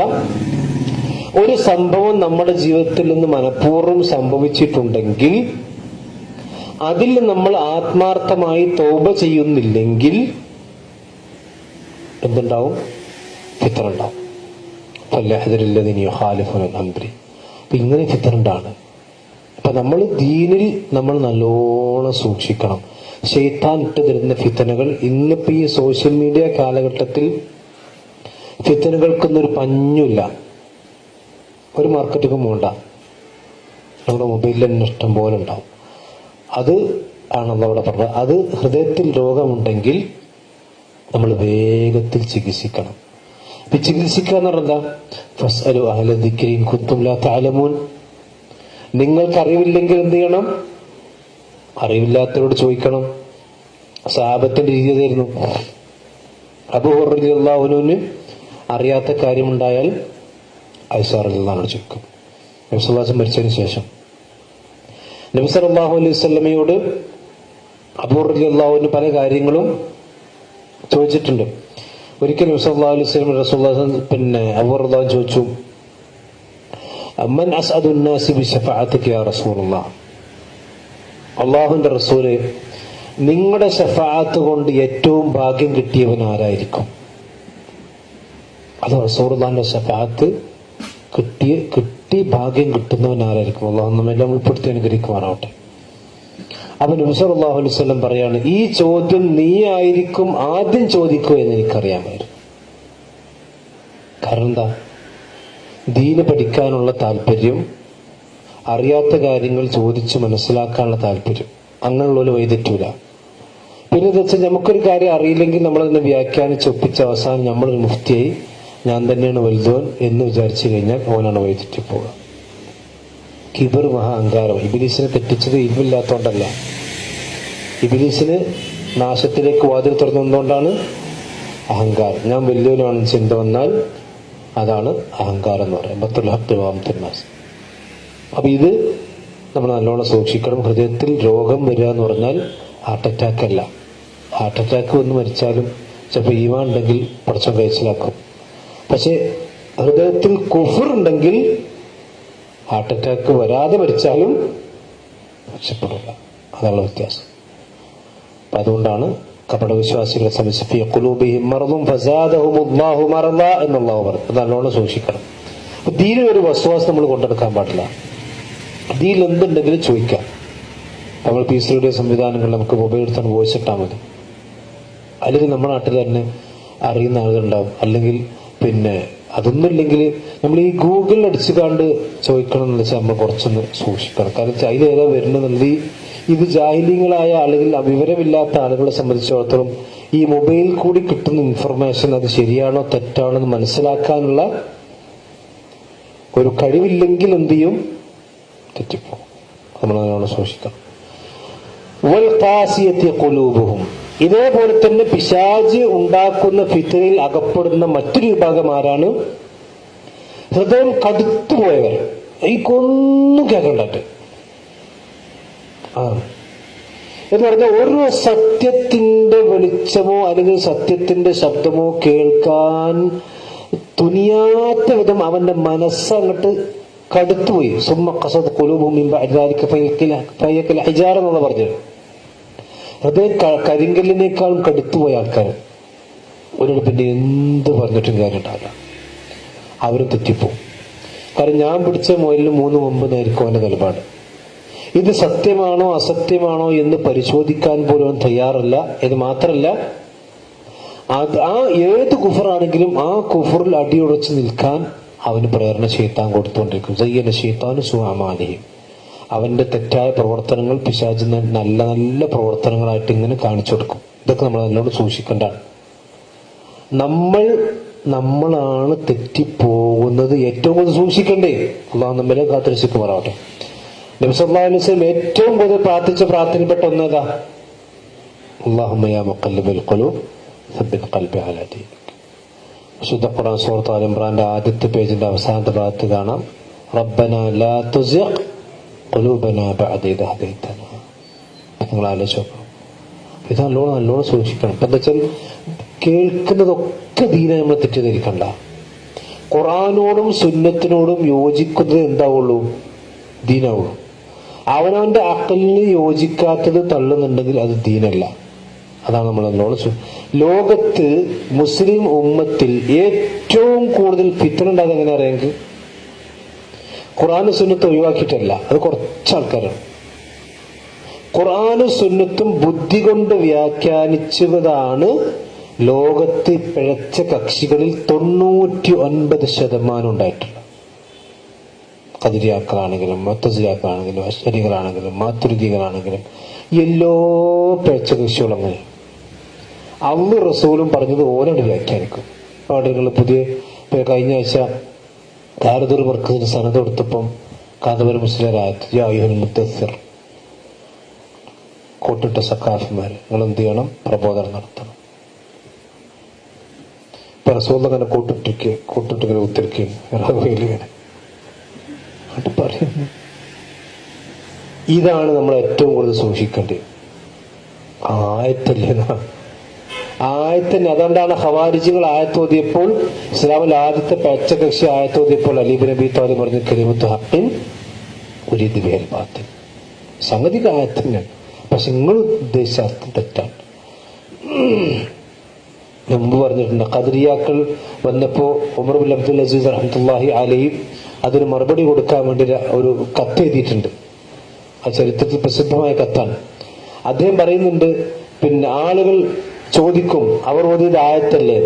ഒരു സംഭവം നമ്മുടെ ജീവിതത്തിൽ നിന്ന് മനഃപൂർവ്വം സംഭവിച്ചിട്ടുണ്ടെങ്കിൽ, അതിൽ നമ്മൾ ആത്മാർത്ഥമായി തൗബ ചെയ്യുന്നില്ലെങ്കിൽ എന്തുണ്ടാവും? ഫിത്ന ഉണ്ടാവും. ഫൽയഹ്ദരില്ലദീന യുഖാലിഫൂന അൻ അംരി. അപ്പൊ ഇങ്ങനെ ഫിത്ന ഉണ്ടാണ്. അപ്പൊ നമ്മൾ ദീനിൽ നമ്മൾ നല്ലോണം സൂക്ഷിക്കണം. ശൈത്താൻ ഇട്ട് തരുന്ന ഫിത്തനകൾ, ഇന്നിപ്പോ ഈ സോഷ്യൽ മീഡിയ കാലഘട്ടത്തിൽ ഫിത്തനകൾക്കൊന്നൊരു പഞ്ഞില്ല. ഒരു മാർക്കറ്റിലും പോണ്ട, നമ്മുടെ മൊബൈലിൽ തന്നെ ഇഷ്ടം പോലെ ഉണ്ടാവും. അത് ആണല്ലോ അവിടെ പറഞ്ഞത്. അത് ഹൃദയത്തിൽ രോഗമുണ്ടെങ്കിൽ നമ്മൾ വേഗത്തിൽ ചികിത്സിക്കണം. ഇപ്പൊ ചികിത്സിക്കുക എന്ന് പറഞ്ഞാൽ ഫസ്അലു അഹ്ല ദിക്രി ഇൻ കുൻതും ലാ തഅലമൂൻ. നിങ്ങൾക്കറിവില്ലെങ്കിൽ എന്ത് ചെയ്യണം? അറിവില്ലാത്തവരോട് ചോദിക്കണം. സഹാബത്തിന്റെ രീതി അതായിരുന്നു. അബൂ ഹുറൈറ റളിയല്ലാഹു അൻഹുവിന് അറിയാത്ത കാര്യമുണ്ടായാൽ ആയിഷ റളിയല്ലാഹു അൻഹ ചോദിക്കും. നബി സല്ലല്ലാഹു അലൈഹി വസല്ലം മരിച്ചതിന് ശേഷം നബി സല്ലല്ലാഹു അലൈഹി വസല്ലമയോട് അബൂ ഹുറൈറ റളിയല്ലാഹു അൻഹു പല കാര്യങ്ങളും ചോദിച്ചിട്ടുണ്ട്. ഒരിക്കൽ നബി സല്ലല്ലാഹു അലൈഹി വസല്ലം റസൂലുള്ളാഹി അബൂ ഹുറൈറ റളിയല്ലാഹു അൻഹു ചോദിച്ചു, മൻ അസ്അദുൻ നാസി ബിശഫാഅതിക യാ റസൂലുള്ളാഹ്. അല്ലാഹുവിന്റെ റസൂലേ, നിങ്ങളുടെ ശഫാഅത്ത് കൊണ്ട് ഏറ്റവും ഭാഗ്യം കിട്ടിയവൻ ആരായിരിക്കും? അത് റസൂലുള്ളാഹിന്റെ ശഫാഅത്ത് കിട്ടി ഭാഗ്യം കിട്ടുന്നവൻ ആരായിരിക്കും? അല്ലാഹു നമ്മെല്ലാം ഉൾപ്പെടുത്തി അനുഗ്രഹിക്കുമാറാവട്ടെ. അപ്പൊ നബി സല്ലല്ലാഹു അലൈഹി വസല്ലം പറയാണ്, ഈ ചോദ്യം നീ ആയിരിക്കും ആദ്യം ചോദിക്കുക എന്ന് എനിക്കറിയാമായിരുന്നു. കാരണം എന്താ? ദീന് പഠിക്കാനുള്ള താല്പര്യം, അറിയാത്ത കാര്യങ്ങൾ ചോദിച്ച് മനസ്സിലാക്കാനുള്ള താല്പര്യം, അങ്ങനെയുള്ള വൈതെറ്റൂല. പിന്നെ എന്താ വെച്ചാൽ നമുക്കൊരു കാര്യം അറിയില്ലെങ്കിൽ നമ്മളതിനെ വ്യാഖ്യാനിച്ച് ഒപ്പിച്ച അവസാനം നമ്മളൊരു മുഫ്തിയായി ഞാൻ തന്നെയാണ് വലുതോൻ എന്ന് വിചാരിച്ചു കഴിഞ്ഞാൽ ഓനാണ് വൈതെറ്റിപ്പോവുക. കിബർ, മഹാ അഹങ്കാരം. ഇബ്ലീസിനെ തെറ്റിച്ചത് ഇൽമില്ലാത്തോണ്ടല്ല, ഇബ്ലീസിന് നാശത്തിലേക്ക് വാതിൽ തുറന്നുകൊണ്ടാണ് അഹങ്കാരം. ഞാൻ വലിയവനാണെന്ന് ചിന്ത വന്നാൽ അതാണ് അഹങ്കാരം എന്ന് പറയുന്നത്. അപ്പൊ ഇത് നമ്മൾ നല്ലോണം സൂക്ഷിക്കണം. ഹൃദയത്തിൽ രോഗം വരിക എന്ന് പറഞ്ഞാൽ ഹാർട്ട് അറ്റാക്ക് അല്ല. ഹാർട്ട് അറ്റാക്ക് വന്ന് മരിച്ചാലും ചിലപ്പോൾ ഈമാൻ ഉണ്ടെങ്കിൽ പടച്ചോൻ കഴിച്ചിലാക്കും. പക്ഷെ ഹൃദയത്തിൽ കുഫർ ഉണ്ടെങ്കിൽ ഹാർട്ട് അറ്റാക്ക് വരാതെ മരിച്ചാലും രക്ഷപ്പെടില്ല. അതാണ് വ്യത്യാസം. അപ്പൊ അതുകൊണ്ടാണ് കപടവിശ്വാസികളെ സംബന്ധിച്ച് ഖുലൂബിഹിം മർദുൻ ഫസാദഹുമുല്ലാഹു മർദ എന്നല്ലാഹു പറഞ്ഞു. അത് നല്ലോണം സൂക്ഷിക്കണം. ദീനിൽ ഒരു വസ്വാസം നമ്മൾ കൊണ്ടെടുക്കാൻ പാടില്ല. ദീനിൽ എന്തുണ്ടെങ്കിലും ചോദിക്കാം. നമ്മൾ പീസ് റേഡിയോ സംവിധാനങ്ങൾ നമുക്ക് മൊബൈൽ എടുത്താണ് വോയിസ് ഇട്ടാൽ മതി. അല്ലെങ്കിൽ നമ്മുടെ നാട്ടിൽ തന്നെ അറിയുന്ന ആളുകളുണ്ടാവും. അല്ലെങ്കിൽ പിന്നെ അതൊന്നും ഇല്ലെങ്കിൽ നമ്മൾ ഈ ഗൂഗിളിൽ അടിച്ചു കണ്ട് ചോദിക്കണം എന്ന് വെച്ചാൽ നമ്മൾ കുറച്ചൊന്ന് സൂക്ഷിക്കണം. കാരണം അതിലേതാ വരുന്നത്. ഇത് ജാഹിലീങ്ങളായ ആളുകൾ, വിവരമില്ലാത്ത ആളുകളെ സംബന്ധിച്ചിടത്തോളം ഈ മൊബൈൽ കൂടി കിട്ടുന്ന ഇൻഫർമേഷൻ അത് ശരിയാണോ തെറ്റാണോ എന്ന് മനസ്സിലാക്കാനുള്ള ഒരു കഴിവില്ലെങ്കിൽ എന്ത് ചെയ്യും? തെറ്റിപ്പോ. നമ്മൾ അതിനോട് സൂക്ഷിക്കണം. ഇതേപോലെ തന്നെ പിശാച് ഉണ്ടാക്കുന്ന ഫിത്നയിൽ അകപ്പെടുന്ന മറ്റൊരു വിഭാഗം ആരാണ്? ഹൃദയം കടുത്തുപോയവർ. എനിക്കൊന്നും കേൾക്കണ്ടായിട്ട് എന്ന് പറഞ്ഞാൽ ഒരു സത്യത്തിന്റെ വെളിച്ചമോ അല്ലെങ്കിൽ സത്യത്തിന്റെ ശബ്ദമോ കേൾക്കാൻ തുനിയാത്ത വിധം അവന്റെ മനസ്സങ്ങോട്ട് കടുത്തുപോയി. സുമ്മ ഖസദ് ഖുലൂബുഹും മിൻ ബഅദി ദാലിക ഫഹിയ ഹിജാറ എന്ന് പറഞ്ഞത്. ഹൃദയം കരിങ്കല്ലിനേക്കാളും കടുത്തുപോയ ആൾക്കാർ ഒരു പിന്നെ എന്ത് പറഞ്ഞിട്ടും കാര്യം ഉണ്ടാവില്ല. അവരും തെറ്റിപ്പോവും. കാരണം ഞാൻ പിടിച്ച മുയലിന് 3 കൊമ്പ് എന്നായിരിക്കും അവന്റെ നിലപാട്. ഇത് സത്യമാണോ അസത്യമാണോ എന്ന് പരിശോധിക്കാൻ പോലും തയ്യാറല്ല. ഇത് മാത്രല്ല, ആ ഏത് കുഫറാണെങ്കിലും ആ കുഫറിൽ അടിയുറച്ച് നിൽക്കാൻ അവന് പ്രേരണ ശൈത്താൻ കൊടുത്തുകൊണ്ടിരിക്കും. സയ്യന ശൈത്താനു സുഅമാലിഹിം. അവന്റെ തെറ്റായ പ്രവർത്തനങ്ങൾ പിശാച് നല്ല നല്ല പ്രവർത്തനങ്ങളായിട്ട് ഇങ്ങനെ കാണിച്ചു കൊടുക്കും. ഇതൊക്കെ നമ്മൾ നല്ലോണം സൂക്ഷിക്കേണ്ടതാണ്. നമ്മളാണ് തെറ്റിപ്പോകുന്നത്. ഏറ്റവും കൂടുതൽ സൂക്ഷിക്കണ്ടേ? അള്ളാഹു നമ്മളെ കാത്തിരക്ഷിക്കുമാറാവട്ടെ. നബി സല്ലല്ലാഹു അലൈഹി വസല്ലം ഏറ്റവും കൂടുതൽ പ്രാർത്ഥിച്ച പ്രാർത്ഥനപ്പെട്ട ഒന്നേതാ? അല്ലാഹുമ്മ യാ മുഖല്ലിബൽ ഖുലൂബ് സബ്ബിത് ഖൽബി അലാ ദീനിക്. വിശുദ്ധ ഖുർആൻ സൂറത്ത് ആൽ ഇംറാന്റെ ആദ്യത്തെ പേജിന്റെ അവസാനത്തെ ഭാഗത്ത് കാണാം, റബ്ബനാ ലാ തുസിഗ് ഖുലൂബനാ ബഅദ ഇദ് ഹദൈതനാ. നിങ്ങൾ ആലോചിച്ച് നോക്കണം. ഇത് നല്ലോണം സൂക്ഷിക്കണം. ഇപ്പം എന്താ വെച്ചാൽ കേൾക്കുന്നതൊക്കെ ദീനെ നമ്മൾ തെറ്റിദ്ധരിക്കണ്ട. ഖുർആനോടും സുന്നത്തിനോടും യോജിക്കുന്നത് എന്താവുള്ളൂ? ദീനാവുള്ളൂ. അവനവന്റെ അഖലിന് യോജിക്കാത്തത് തള്ളുന്നുണ്ടെങ്കിൽ അത് ദീനല്ല. അതാണ് നമ്മൾ നല്ലോണം. ലോകത്ത് മുസ്ലിം ഉമ്മത്തിൽ ഏറ്റവും കൂടുതൽ ഫിത്ന ഉണ്ടാകുന്നത് എങ്ങനെ അറിയാമെങ്കിൽ ഖുർആനും സുന്നത്തും ഒഴിവാക്കിയിട്ടല്ല, അത് കുറച്ച് ആൾക്കാരാണ്. ഖുർആനും സുന്നത്തും ബുദ്ധി കൊണ്ട് വ്യാഖ്യാനിച്ചതാണ് ലോകത്ത് പിഴച്ച കക്ഷികളിൽ 99% ഉണ്ടായിട്ടുള്ളത്. ഖദരിയാക്കളാണെങ്കിലും മുഅ്തസിലികളാണെങ്കിലും അശ്അരികളാണെങ്കിലും മാതുരിദികളാണെങ്കിലും എല്ലാ പിഴച്ച കക്ഷികളും അങ്ങനെ. അള്ളാഹും റസൂലും പറഞ്ഞത് ഓരോട് വ്യാഖ്യാനിക്കും. അവിടെ നിങ്ങൾ പുതിയ കഴിഞ്ഞ ആഴ്ച ദാറുൽ മർക്കസിന് സനദ് കൊടുത്തപ്പം കാന്തപുരം മുസ്ലിയാരായത് യാ അയ്യുഹൽ മുദ്ദസ്സിർ, കോട്ടിട്ട സഖാഫിമാര് നിങ്ങൾ എന്ത് ചെയ്യണം? പ്രബോധനം നടത്തണം. ഇപ്പൊ റസൂൽ അങ്ങനെ കോട്ടിട്ടിങ്ങനെ ഉത്തരിക്കുകയും അത് പറയുന്നു. ഇതാണ് നമ്മൾ ഏറ്റവും കൂടുതൽ സൂക്ഷിക്കേണ്ടത്. ആയത്തല്ലേ ആയത്തന്നെ. അതുകൊണ്ടാണ് ഖവാരിജികൾ ആയത്തോതിയപ്പോൾ, ഇസ്ലാമിൽ ആദ്യത്തെ പച്ചകക്ഷി ആയത്തോതിയപ്പോൾ അലി ഇബ്നു അബീ താലിബ് പറഞ്ഞ കലിമത്തു ഹഖിൻ ഉരീദു ബിഹിൽ ബാത്തിൽ. സംഗതി ആയത്തന്നെ, പക്ഷെ നിങ്ങൾ ഉദ്ദേശിച്ച അർത്ഥം തെറ്റാണ്. മുമ്പ് പറഞ്ഞിട്ടുണ്ട്, ഖദരിയാക്കൾ വന്നപ്പോ ഉമർ ബിൻ അബ്ദുൽ അസീസ് റഹ്മത്തുള്ളാഹി അലൈഹി അതിന് മറുപടി കൊടുക്കാൻ വേണ്ടി ഒരു കത്ത് എഴുതിയിട്ടുണ്ട്. ആ ചരിത്രത്തിൽ പ്രസിദ്ധമായ കത്താണ്. അദ്ദേഹം പറയുന്നുണ്ട്, പിന്നെ ആളുകൾ ചോദിക്കും അവർ ഓതിയത് ആയത്തല്ലേ?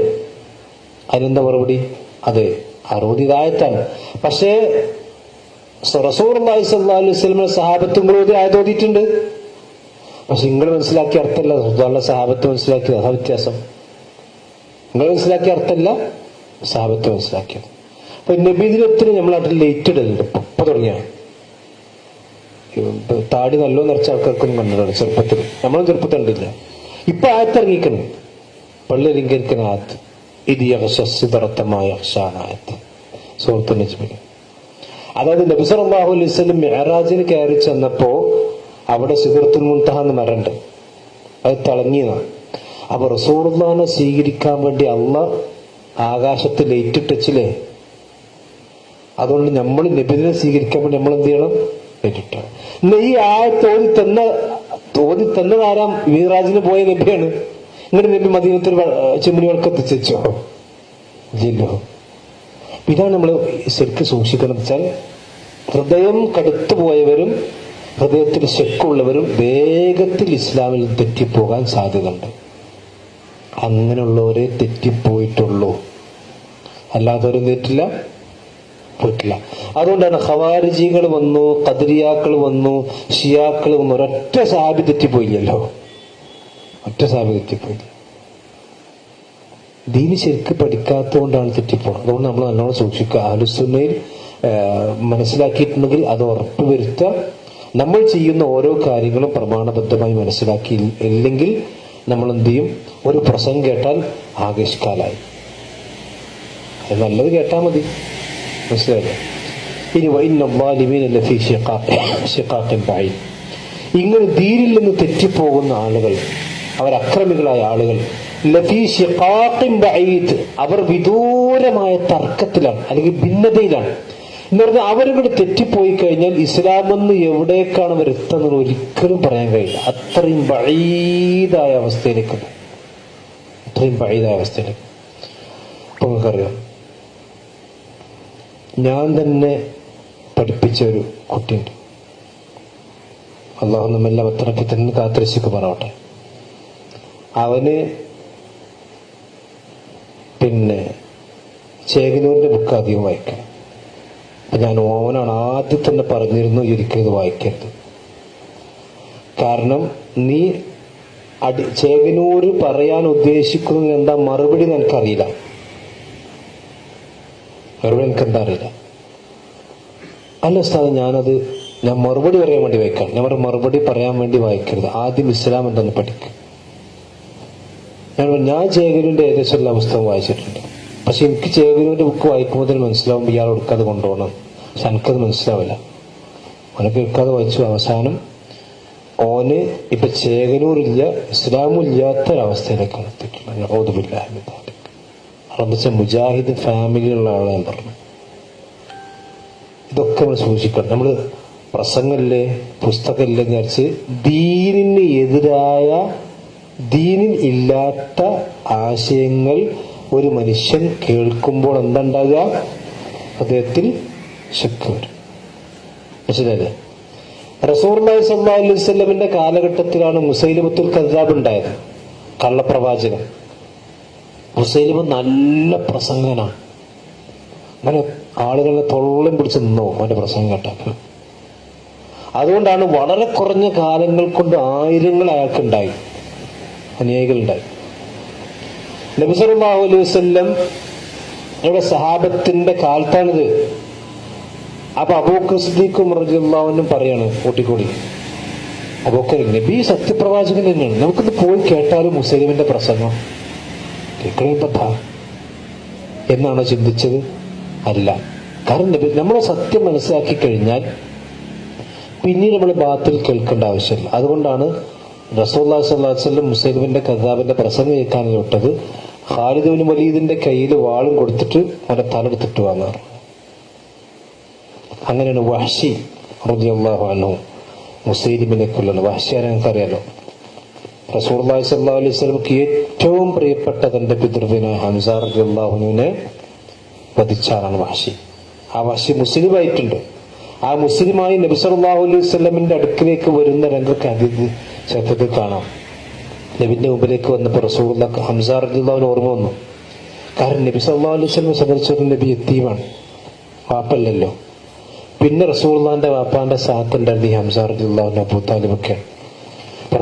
അതിനെന്താ മറുപടി? അതെ, അവർ ഓതിയത് ആയത്താണ്. പക്ഷേ റസൂലുള്ളാഹി സ്വല്ലല്ലാഹു അലൈഹി വസല്ലം സഹാബത്തും ഓതി ആയത്ത് ഓതിയിട്ടുണ്ട്. പക്ഷെ നിങ്ങൾ മനസ്സിലാക്കിയ അർത്ഥമല്ല റസൂലുള്ളാഹിയുടെ സഹാബത്ത് മനസ്സിലാക്കിയത്. അതാ വ്യത്യാസം. നിങ്ങൾ മനസ്സിലാക്കിയ അർത്ഥമല്ല സഹാബത്ത് മനസ്സിലാക്കിയത്. അപ്പൊ നബിദിനത്തിന് നമ്മൾ നാട്ടിൽ ലേറ്റ് ഇടലുണ്ട്. ഇപ്പൊ തുടങ്ങിയാണ്. താടി നല്ലോ നിറച്ച ആൾക്കാർക്കൊന്നും കണ്ടിട്ടുണ്ട് ചെറുപ്പത്തിൽ. നമ്മളും ചെറുപ്പത്തിൽ കണ്ടില്ല. ഇപ്പൊ ആയത്തിറങ്ങിക്കണം, പള്ളി അലങ്കരിക്കുന്ന ആയത്ത്. ഇത് യഹ്ശസിദറത്തമായ ആയത്ത് സൂറത്തുൽ നജ്മിൽ. അതായത് നബി സല്ലല്ലാഹു അലൈഹി വസല്ലം മിഅ്റാജിന് കയറി ചെന്നപ്പോ അവിടെ സിദ്റത്തുൽ മുൻതഹ എന്ന് മരണ്ട്, അത് തിളങ്ങിയതാണ്. അപ്പൊ റസൂലുള്ളാഹിനെ സ്വീകരിക്കാൻ വേണ്ടി അള്ളാഹ് ആകാശത്ത് ലൈറ്റ് ഇട്ടിച്ചില്ലേ? അതുകൊണ്ട് നമ്മൾ നബിദിനെ സ്വീകരിക്കാൻ വേണ്ടി നമ്മൾ എന്ത് ചെയ്യണം? ലൈറ്റ് ഇട്ടണം. ഇന്ന് ഈ ആയത്ത് ഓതി തന്നതാരാം? മിഅ്റാജിന് പോയ നബിയാണ്. ഇങ്ങോട്ട് നബി മദീനത്തിൽ ചിമ്മിനി വിളക്ക് എത്തിച്ചോ? ഇല്ലല്ലോ. ഇതാണ് നമ്മൾ ശരിക്കും സൂക്ഷിക്കണം. വെച്ചാൽ ഹൃദയം കടുത്തു പോയവരും ഹൃദയത്തിൽ ശക്കുള്ളവരും വേഗത്തിൽ ഇസ്ലാമിൽ തെറ്റിപ്പോകാൻ സാധ്യതയുണ്ട്. അങ്ങനെയുള്ളവരെ തെറ്റിപ്പോയിട്ടുള്ളൂ, അല്ലാത്തവരും തെറ്റില്ല പോയിട്ടില്ല. അതുകൊണ്ടാണ് ഖവാരിജികൾ വന്നു, ഖദരിയാക്കൾ വന്നു, ഷിയാക്കൾ വന്നു, ഒരൊറ്റ സഹാബി തെറ്റിപ്പോയില്ലല്ലോ. ഒറ്റ സഹാബി തെറ്റിപ്പോയില്ല. ദീന് ശരിക്ക് പഠിക്കാത്തതുകൊണ്ടാണ് തെറ്റിപ്പോണത്. അതുകൊണ്ട് നമ്മൾ നല്ലോണം സൂക്ഷിക്കുക. അഹ്ലുസുന്നയിൽ മനസ്സിലാക്കിയിട്ടുണ്ടെങ്കിൽ അത് ഉറപ്പ് വരുത്തുക. നമ്മൾ ചെയ്യുന്ന ഓരോ കാര്യങ്ങളും പ്രമാണബദ്ധമായി മനസ്സിലാക്കി ഇല്ലെങ്കിൽ നമ്മൾ എന്ത് ചെയ്യും? ഒരു പ്രസംഗം കേട്ടാൽ ആകേഷ്കാലായി. അത് നല്ലത് കേട്ടാൽ മതി, മനസ്സിലായില്ലേ? ഇനി ഇങ്ങനെ ദീനിൽ നിന്ന് തെറ്റിപ്പോകുന്ന ആളുകൾ, അവരക്രമികളായ ആളുകൾ, ലഫീ ശിഖാഖിൻ ബഈദ്, അവർ വിദൂരമായ തർക്കത്തിലാണ് അല്ലെങ്കിൽ ഭിന്നതയിലാണ്. എന്ന് പറഞ്ഞാൽ അവരിങ്ങോട്ട് തെറ്റിപ്പോയി കഴിഞ്ഞാൽ ഇസ്ലാമെന്ന് എവിടേക്കാണ് അവർ എത്തുന്നത് ഒരിക്കലും പറയാൻ കഴിയില്ല. അത്രയും ബഈദായ അവസ്ഥയിലേക്ക്, അത്രയും ബഈദായ അവസ്ഥയിലേക്ക്. ഇപ്പൊ നിങ്ങൾക്കറിയാം, ഞാൻ തന്നെ പഠിപ്പിച്ച ഒരു കുട്ടിയുണ്ട്. അള്ളാഹു നമ്മെല്ലാം അത്രയ്ക്ക് തന്നെ കാത്തിരശിക്ക് പറവട്ടെ. അവന് പിന്നെ ചേകനൂരിന്റെ ബുക്ക് അധികം വായിക്കണം. ഞാൻ ഓനാണ് ആദ്യം തന്നെ പറഞ്ഞിരുന്നു, ഒരിക്കലും വായിക്കരുത്. കാരണം നീ ചേകനൂര് പറയാൻ ഉദ്ദേശിക്കുന്നത് എന്താ മറുപടി എനിക്കറിയില്ല. മറുപടി എനിക്കെന്താ അറിയില്ല. അല്ല ഉസ്താദ്, ഞാൻ മറുപടി പറയാൻ വേണ്ടി വായിക്കാം. ഞാൻ മറുപടി പറയാൻ വേണ്ടി വായിക്കരുത്. ആദ്യം ഇസ്ലാം എന്തെന്ന് പഠിക്കുക. ഞാൻ ചേകനൂരിന്റെ ഏകദേശം എല്ലാ പുസ്തകം വായിച്ചിട്ടുണ്ട്. പക്ഷെ എനിക്ക് ചേകനൂരിന്റെ ബുക്ക് വായിക്കുമ്പോൾ മനസ്സിലാവുമ്പോൾ ഇയാൾ എടുക്കാതെ കൊണ്ടുപോകണം. പക്ഷെ എനിക്കത് മനസ്സിലാവില്ല. ഓനൊക്കെ എടുക്കാതെ വായിച്ചു. അവസാനം ഓന് ഇപ്പൊ ചേകനൂരില്ല, ഇസ്ലാമും ഇല്ലാത്ത ഒരവസ്ഥയിലേക്കാണ് എത്തിയിട്ടുള്ളത്. അതെന്ന് മുജാഹിദ് ഫാമിലിയുള്ള ആളെ ഞാൻ പറഞ്ഞു. ഇതൊക്കെ നമ്മൾ സൂക്ഷിക്കണം. നമ്മൾ പ്രസംഗമില്ലേ, പുസ്തകമില്ലേ വിചാരിച്ച് ദീനിന് എതിരായ, ദീനിൽ ഇല്ലാത്ത ആശയങ്ങൾ ഒരു മനുഷ്യൻ കേൾക്കുമ്പോൾ എന്തുണ്ടാകുക? അദ്ദേഹത്തിൽ ശക്ക് വരും. മനസ്സിലായില്ലേ? റസൂലുള്ളാഹി സ്വല്ലല്ലാഹു അലൈഹി വസല്ലമിന്റെ കാലഘട്ടത്തിലാണ് മുസൈലിമത്തുൽ കദ്ദാബ് ഉണ്ടായത്, കള്ളപ്രവാചകൻ. മുസൈലിമ നല്ല പ്രസംഗനാണ്. അങ്ങനെ ആളുകളെ തൊള്ളം പിടിച്ച് നിന്നോ അവന്റെ പ്രസംഗം കേട്ടപ്പോൾ. അതുകൊണ്ടാണ് വളരെ കുറഞ്ഞ കാലങ്ങൾ കൊണ്ട് ആയിരങ്ങൾ അയാൾക്കുണ്ടായി, അനുയായികളുണ്ടായി. നബി സല്ലല്ലാഹു അലൈഹി വസല്ലം ഇവിടെ സഹാബത്തിന്റെ കാലത്താണിത്. അപ്പൊ അബൂബക്കർ സിദ്ദീഖ് റളിയല്ലാഹു അൻഹു പറയാണ് കൂട്ടിക്കൂടി, അബൂബക്കർ നബി സത്യപ്രവാചകൻ തന്നെയാണ്, നമുക്കിത് പോയി കേട്ടാലും മുസ്ലിമിന്റെ പ്രസംഗം കേൾക്കണ എന്നാണോ ചിന്തിച്ചത്? അല്ല. കാരണം നബി നമ്മളെ സത്യം മനസ്സിലാക്കി കഴിഞ്ഞാൽ പിന്നീട് നമ്മൾ ബാത്തിൽ കേൾക്കേണ്ട ആവശ്യമില്ല. അതുകൊണ്ടാണ് റസൂലുള്ളാഹി സ്വല്ലല്ലാഹു അലൈഹി വസല്ലം മുസൈലിമിന്റെ കദ്ദാബിന്റെ പ്രസംഗം കേൾക്കാൻ വിട്ടത്. ഖാലിദ് ഇബ്നു വലീദിന്റെ കയ്യിൽ വാളും കൊടുത്തിട്ട് അവന്റെ തലെടുത്തിട്ട് വാങ്ങാറ്. അങ്ങനെയാണ് വഹ്ശി റളിയല്ലാഹു അൻഹു മുസൈലിമിനെ കൊല്ലുന്നത്. വഹ്ശിയെ ഞങ്ങൾക്കറിയാലോ. റസൂലുള്ളാഹി സ്വല്ലല്ലാഹു അലൈഹി വസല്ലമക്ക് ഏറ്റവും പ്രിയപ്പെട്ട തന്റെ പിതൃവിനെ ഹംസ റളിയല്ലാഹു അൻഹുവിനെ വധിച്ചാലാണ് വഹ്ശി. ആ വഹ്ശി മുസ്ലിമായിട്ടുണ്ട്. ആ മുസ്ലിമായി നബി സല്ലല്ലാഹു അലൈഹി വസല്ലമിന്റെ അടുക്കിലേക്ക് വരുന്ന രംഗമൊക്കെ ചരിത്രത്തിൽ കാണാം. നബിന്റെ മുമ്പിലേക്ക് വന്നപ്പോൾ റസൂലുള്ളാഹിക്ക് ഹംസ റളിയല്ലാഹു ഓർമ്മ വന്നു. കാരണം നബി സല്ലല്ലാഹു അലൈഹി വസല്ലം സംബന്ധിച്ചൊരു നബി യതീമാണ്, വാപ്പല്ലല്ലോ. പിന്നെ റസൂലുള്ളാഹിന്റെ വാപ്പാന്റെ സ്ഥാനത്തുണ്ടായിരുന്നു ഈ ഹംസ റളിയല്ലാഹു അബൂ താലിബൊക്കെയാണ്.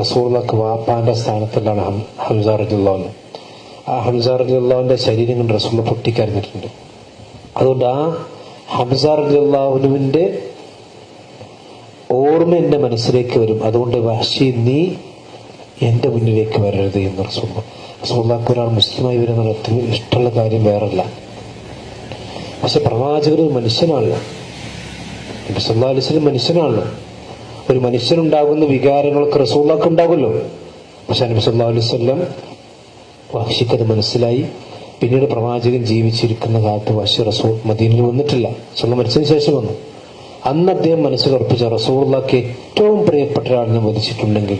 റസൂലുള്ളാഹിക്ക് വാപ്പാന്റെ സ്ഥാനത്തുള്ളതാണ് ഹംസ റളിയല്ലാഹു. ആ ഹംസ റളിയല്ലാഹുവിന്റെ ശരീരം കൊണ്ട് റസൂൽ പൊട്ടിക്കരഞ്ഞിട്ടുണ്ട്. അതുകൊണ്ട് ആ ഹംസ റളിയല്ലാഹുവിന്റെ ഓർമ്മ എന്റെ മനസ്സിലേക്ക് വരും. അതുകൊണ്ട് വഹ്ശി നീ എന്റെ മുന്നിലേക്ക് വരരുത് എന്ന് റസൂലുള്ളാഹിക്ക് ഒരാൾ മുസ്ലിമായി വരുന്ന അത്രയും ഇഷ്ടമുള്ള കാര്യം വേറല്ല. പക്ഷെ പ്രവാചകർ ഒരു മനുഷ്യനാണല്ലോ, നബി സല്ലല്ലാഹു അലൈഹി വസല്ലം മനുഷ്യനാണല്ലോ. ഒരു മനുഷ്യനുണ്ടാകുന്ന വികാരങ്ങളൊക്കെ റസൂലുള്ളാഹിക്ക് ഉണ്ടാകുമല്ലോ. പക്ഷെ നബി സല്ലല്ലാഹു അലൈഹി വസല്ലം വഹ്ശിക്കത് മനസ്സിലായി. പിന്നീട് പ്രവാചകൻ ജീവിച്ചിരിക്കുന്ന കാലത്ത് വഹ്ശി റസൂൽ മദീനയിൽ വന്നിട്ടില്ല, സ്വന്തം മരിച്ചതിന് ശേഷം വന്നു. അന്ന് അദ്ദേഹം മനസ്സിൽ ഉറപ്പിച്ച റസൂലുള്ളാഹിക്ക് ഏറ്റവും പ്രിയപ്പെട്ട ഒരാൾ ഞാൻ വധിച്ചിട്ടുണ്ടെങ്കിൽ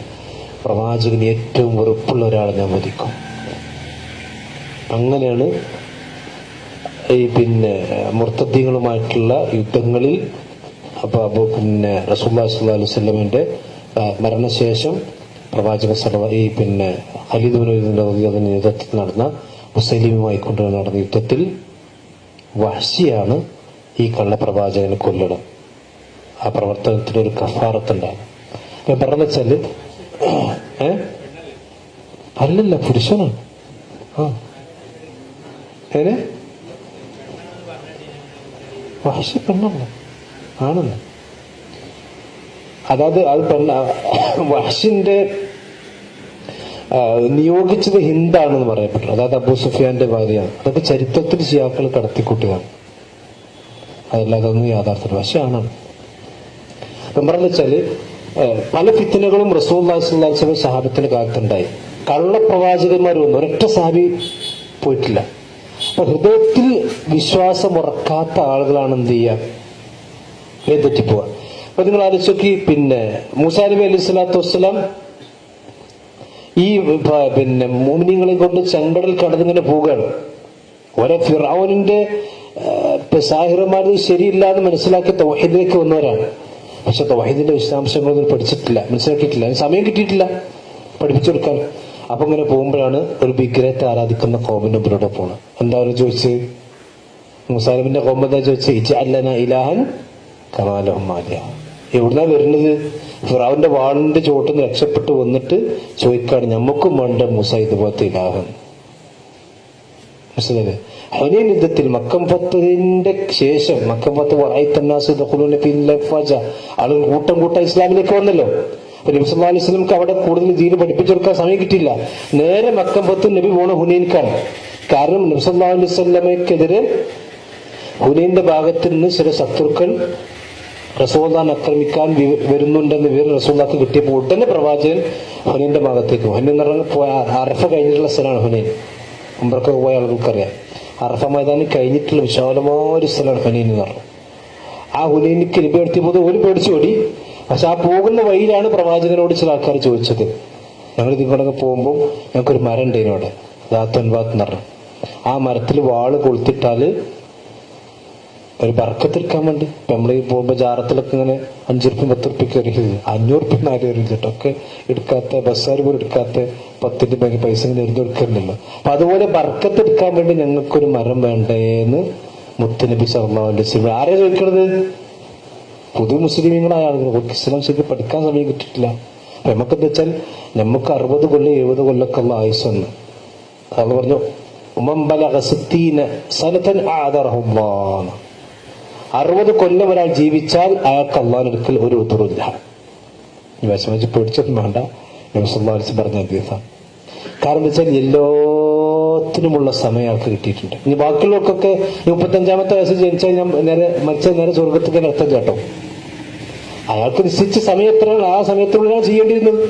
പ്രവാചകന് ഏറ്റവും വെറുപ്പുള്ള ഒരാളെ ഞാൻ വധിക്കും. അങ്ങനെയാണ് ഈ മുർത്തദ്ദീങ്ങളുമായിട്ടുള്ള യുദ്ധങ്ങളിൽ റസൂലുള്ളാഹി സ്വല്ലല്ലാഹു അലൈഹി വസല്ലമയുടെ മരണശേഷം പ്രവാചക ഖലീദ് ഇബ്നു വലീദിന്റെ നേതൃത്വത്തിൽ നടന്ന മുസൈലിമുമായി കൊണ്ട് നടന്ന യുദ്ധത്തിൽ വഹ്ശിയാണ് ഈ കള്ളപ്രവാചകനെ കൊല്ലണം. ആ പ്രവർത്തനത്തിന് ഒരു കഫാറത്തുണ്ടാകും. ഞാൻ പറഞ്ഞു വെച്ചാല് അല്ലല്ല, പുരുഷനാണ്. വഹ്ശി പെണ്ണല്ല, ആണല്ല. അതായത് അത് വഹ്ശിന്റെ നിയോഗിച്ചത് ഹിന്ദാണെന്ന് പറയപ്പെട്ടു. അതായത് അബൂ സുഫിയാന്റെ ഭാര്യയാണ്. അതൊക്കെ ചരിത്രത്തിൽ ഷിയാക്കൾ കടത്തിക്കൂട്ടുകയാണ്, അതല്ലാതെ ഒന്നും യാഥാർത്ഥ്യം. പക്ഷെ ആണാണ്. അപ്പം പറഞ്ഞു വെച്ചാല് പല ഫിത്നകളും റസൂലുള്ളാഹി സ്വല്ലല്ലാഹു അലൈഹി വസല്ലം സഹാബത്തിന്റെ കാലത്തുണ്ടായി. കള്ളപ്രവാചകന്മാർ വന്നു, ഒരൊറ്റ സഹാബി പോയിട്ടില്ല. അപ്പൊ ഹൃദയത്തിൽ വിശ്വാസം ഉറക്കാത്ത ആളുകളാണ് എന്ത് ചെയ്യുക, തെറ്റിപ്പോവുക. അപ്പൊ നിങ്ങൾ ആലോചിച്ച് മൂസാ നബി അലൈഹി സ്വലാത്തു വസ്സലാം ഈ മുഅ്മിനീങ്ങളെ കൊണ്ട് ചെങ്കടൽ കടന്നിങ്ങനെ പോവുകയാണ്. ഓരോ ഫിർഔനിന്റെ സാഹിറന്മാർ ശരിയില്ല എന്ന് മനസ്സിലാക്കി തൗഹീദിലേക്ക് വന്നവരാണ്. പക്ഷെ തൗഹീദിന്റെ വിശദാംശങ്ങളൊന്നും പഠിച്ചിട്ടില്ല, മനസ്സിലാക്കിയിട്ടില്ല, അതിന് സമയം കിട്ടിയിട്ടില്ല പഠിപ്പിച്ചു കൊടുക്കാൻ. അപ്പൊ ഇങ്ങനെ പോകുമ്പോഴാണ് ഒരു വിഗ്രഹത്തെ ആരാധിക്കുന്ന ഖൗമിന്റെ മുമ്പിലൂടെ പോണത്. എന്താ അവർ ചോദിച്ചത്? മൂസാ നബിന്റെ ഖൗം എന്താ ചോദിച്ചത്? ഇജ്അൽ ലനാ ഇലാഹൻ കമാ ലഹും ആലിഹ. എവിടുന്നാ വരുന്നത്? ഫിറഔന്റെ വാളിന്റെ ചോട്ടിൽ നിന്ന് രക്ഷപ്പെട്ട് വന്നിട്ട് ചോദിക്കാണ്, ഞമ്മക്കും വേണ്ട മൂസ ഇതുപോലത്തെ ഇലാഹൻ. മനസ്സിലായില്ലേ? ഹുനൈൻ യുദ്ധത്തിൽ മക്കം ഫത്തിന്റെ ശേഷം ആളുകൾ കൂട്ടം കൂട്ടം ഇസ്ലാമിലേക്ക് വന്നല്ലോ. അപ്പൊ നബി സല്ലല്ലാഹു അലൈഹി വസല്ലംക്ക് അവിടെ കൂടുതൽ ദീന് പഠിപ്പിച്ചെടുക്കാൻ സമയം കിട്ടിയില്ല. നേരെ മക്കം ഫത്ത് നബി പോണ ഹുനൈൻക്കാണ്. കാരണം നബി സല്ലല്ലാഹു അലൈഹി വസല്ലമയ്ക്കെതിരെ ഹുനൈന്റെ ഭാഗത്ത് നിന്ന് ചില ശത്രുക്കൾ റസൂലുള്ളാഹിനെ ആക്രമിക്കാൻ വരുന്നുണ്ടെന്ന് വിവരം റസൂലുള്ളാഹിക്ക് കിട്ടിയപ്പോൾ ഉടനെ പ്രവാചകൻ ഹുനൈന്റെ ഭാഗത്തേക്ക്. ഹുനൈൻ എന്ന് പറഞ്ഞാൽ അറഫ കഴിഞ്ഞിട്ടുള്ള സ്ഥലമാണ് ഹുനൈൻ. ഉംറക്കൊക്കെ പോയ ആളുകൾക്കറിയാം. അറഫ മൈതാനം കഴിഞ്ഞിട്ടുള്ള വിശാലമായ ഒരു സ്ഥലമാണ് ഹുനൈൻ എന്ന് പറഞ്ഞു. ആ ഹുനൈനിക്ക് നബി എടുത്തിയപ്പോൾ ഒരു പേടിച്ചു ഓടി. പക്ഷെ ആ പോകുന്ന വഴിയിലാണ് പ്രവാചകനോട് ചില ആൾക്കാർ ചോദിച്ചത്, ഞങ്ങൾ ഇതിങ്ങോട്ടൊക്കെ പോകുമ്പോൾ ഞങ്ങൾക്കൊരു മരം ഉണ്ട് ഇതിനോട്, ദാത്തൻവാത്ത് എന്ന് പറഞ്ഞു. ആ മരത്തിൽ വാള് കൊളുത്തിട്ടാല് ഒരു ബർക്കത്തെടുക്കാൻ വേണ്ടി. ഇപ്പൊ നമ്മൾ ഈ പോകുമ്പോ ജാറത്തിലൊക്കെ ഇങ്ങനെ 5 ഉറുപ്പ്യ 10 ഉറുപ്പ്യക്ക് എറിയത്, 500 ഉറുപ്പ്യ 400 കേട്ടൊക്കെ എടുക്കാത്ത ബസ്സാർ പോലും എടുക്കാത്ത 10 ബാങ്ക് പൈസ ഇങ്ങനെ എഴുതി കൊടുക്കുന്നുണ്ടല്ലോ. അപ്പൊ അതുപോലെ ബർക്കത്തെടുക്കാൻ വേണ്ടി ഞങ്ങൾക്കൊരു മരം വേണ്ടേന്ന് മുത്തുനബി സല്ലല്ലാഹു അലൈഹി വസല്ലം. ആരെയാ ചോദിക്കണത്? പുതിയ മുസ്ലിമീങ്ങളായ ആളുകൾ. ഇസ്ലാം ശരിക്കും പഠിക്കാൻ സമയം കിട്ടിയിട്ടില്ല. അപ്പൊ നമുക്കെന്താ വെച്ചാൽ നമുക്ക് 60 കൊല്ലം 70 കൊല്ലൊക്കെ ഉള്ള ആയുസ്സെന്ന് അത് പറഞ്ഞു. 60 കൊല്ലം ഒരാൾ ജീവിച്ചാൽ അയാൾക്ക് അള്ളാഹുവിന്റെ അടുക്കൽ ഒരു ഉത്തരവില്ല. വിഷമിച്ച് പേടിച്ചൊന്നും വേണ്ട, നബി സല്ലല്ലാഹു അലൈഹി വസല്ലം പറഞ്ഞ ഹദീസാണ്. കാരണം എന്താ വെച്ചാൽ എല്ലാത്തിനുമുള്ള സമയം അയാൾക്ക് കിട്ടിയിട്ടുണ്ട്. ഇനി ബാക്കിയുള്ളവർക്കൊക്കെ 35-ാമത്തെ വയസ്സിൽ ജനിച്ചാൽ ഞാൻ മരിച്ചാൽ നേരെ സ്വർഗത്തേക്ക് അർത്ഥം കേട്ടോ. അയാൾക്ക് നിശ്ചിച്ച സമയം എത്രയാണ്, ആ സമയത്തുള്ളിലാണ് ചെയ്യേണ്ടിയിരുന്നത്.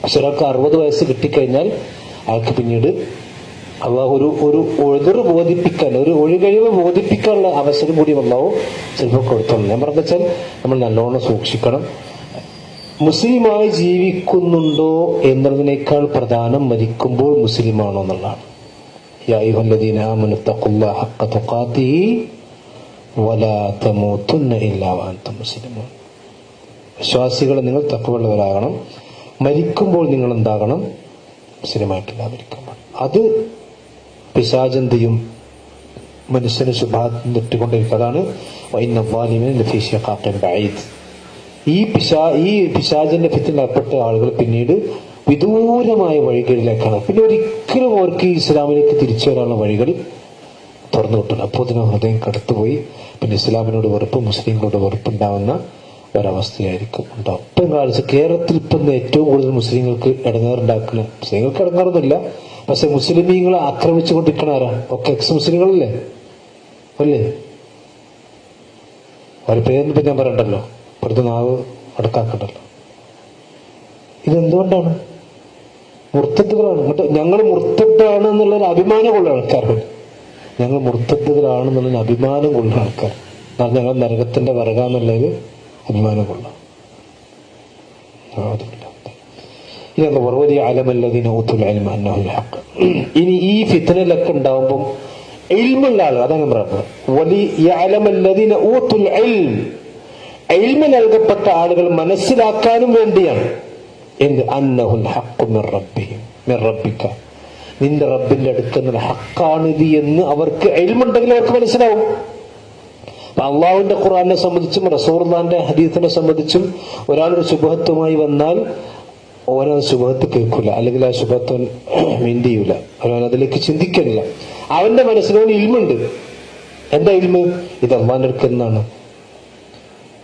പക്ഷെ ഒരാൾക്ക് 60 വയസ്സ് കിട്ടിക്കഴിഞ്ഞാൽ അയാൾക്ക് പിന്നീട് അള്ളാഹു ഒരു ഒഴുതറ് ബോധിപ്പിക്കാൻ, ഒരു ഒഴികഴിവ് ബോധിപ്പിക്കാനുള്ള അവസരം കൂടി അള്ളാഹു ചിലപ്പോൾ കൊടുത്തോളൂ. ഞാൻ പറഞ്ഞ വെച്ചാൽ നമ്മൾ നല്ലോണം സൂക്ഷിക്കണം. മുസ്ലിമായി ജീവിക്കുന്നുണ്ടോ എന്നതിനേക്കാൾ പ്രധാനം മരിക്കുമ്പോൾ മുസ്ലിമാണോ എന്നുള്ളതാണ്. യാ അയ്യുഹല്ലദീന ആമനു തഖുല്ലാഹ ഹഖ്ക തുഖാതിഹി വലാ തമൂതുന്ന ഇല്ലാ വഅൻതും മുസ്ലിമൂൻ. വിശ്വാസികളെ നിങ്ങൾ തഖ്വയുള്ളവരാകണം, മരിക്കുമ്പോൾ നിങ്ങൾ എന്താകണം? മുസ്ലിമായിട്ടില്ലാതിരിക്കാൻ പാടില്ല. അത് പിശാചന്തയും മനുഷ്യന് ശുഭാത്മ തെറ്റുകൊണ്ടിരിക്കുക. അതാണ് ഈ പിശാചിന്റെ ഫിത്തിനകപ്പെട്ട ആളുകൾ പിന്നീട് വിദൂരമായ വഴികളിലേക്കാണ്. പിന്നെ ഒരിക്കലും അവർക്ക് ഈ ഇസ്ലാമിലേക്ക് തിരിച്ചു വരാനുള്ള വഴികൾ തുറന്നു കിട്ടില്ല. അപ്പോൾ അതിന് ഹൃദയം കടത്തുപോയി പിന്നെ ഇസ്ലാമിനോട് വെറുപ്പ്, മുസ്ലിങ്ങളോട് വെറുപ്പുണ്ടാവുന്ന ഒരവസ്ഥയായിരിക്കും ഉണ്ടാവും. ഇപ്പം കാണിച്ച് കേരളത്തിൽ ഇപ്പം ഏറ്റവും കൂടുതൽ മുസ്ലിങ്ങൾക്ക് ഇടങ്ങാറുണ്ടാക്കുന്ന, മുസ്ലിങ്ങൾക്ക് ഇടങ്ങാറൊന്നുമില്ല, പക്ഷെ മുസ്ലിമീങ്ങളെ ആക്രമിച്ചു കൊണ്ടിരിക്കണ ആരാ? ഒക്കെ എക്സ് മുസ്ലിങ്ങളല്ലേ അല്ലേ? അവരുടെ പേരൊന്നും ഇപ്പം ഞാൻ പറയണ്ടല്ലോ, വെറുതെ നാവ് അടക്കാക്കണ്ടല്ലോ. ഇതെന്തുകൊണ്ടാണ്? മുർത്തദ്ദുകളാണ്. എന്നിട്ട് ഞങ്ങൾ മുർത്തദ്ദാണ് എന്നുള്ളൊരു അഭിമാനം കൊള്ളുന്ന ആൾക്കാരുണ്ട്. ഞങ്ങൾ മുർത്തദ്ദുകളാണെന്നുള്ളൊരു അഭിമാനം കൊള്ളുന്ന ആൾക്കാർ, ഞങ്ങൾ നരകത്തിന്റെ വിറകാന്നുള്ളൊരു അഭിമാനം കൊള്ളാം. ഇനി ഈ ഫിത്നയിലൊക്കെ ഉണ്ടാവുമ്പം ഇൽമുള്ള ആളുകൾ, അതാണ് ഇൽമ നൽകപ്പെട്ട ആളുകൾ മനസ്സിലാക്കാനും വേണ്ടിയാണ്. എന്ത്? അന്നഹുൽ ഹഖ്ഖു മിർ റബ്ബിക, നിന്റെ റബ്ബിന്റെ അടുക്കുന്ന ഹക്കാണിത് എന്ന് അവർക്ക് ഇൽമുണ്ടെങ്കിൽ അവർക്ക് മനസ്സിലാവും. അള്ളാഹുവിന്റെ ഖുർആനെ സംബന്ധിച്ചും റസൂലുള്ളാഹിന്റെ ഹദീസിനെ സംബന്ധിച്ചും ഒരാളൊരു ശുബഹത്തുമായി വന്നാൽ ഓരോ ശുബഹത്ത് കേൾക്കില്ല, അല്ലെങ്കിൽ ആ ശുബഹത്ത് മൈൻഡ് ചെയ്യൂല, അവൻ അതിലേക്ക് ചിന്തിക്കുന്നില്ല. അവന്റെ മനസ്സിനോട് ഇൽമുണ്ട്. എന്താ ഇൽമ്? ഇത് അള്ളാഹിന്റെ അടുക്കുന്നതാണ്.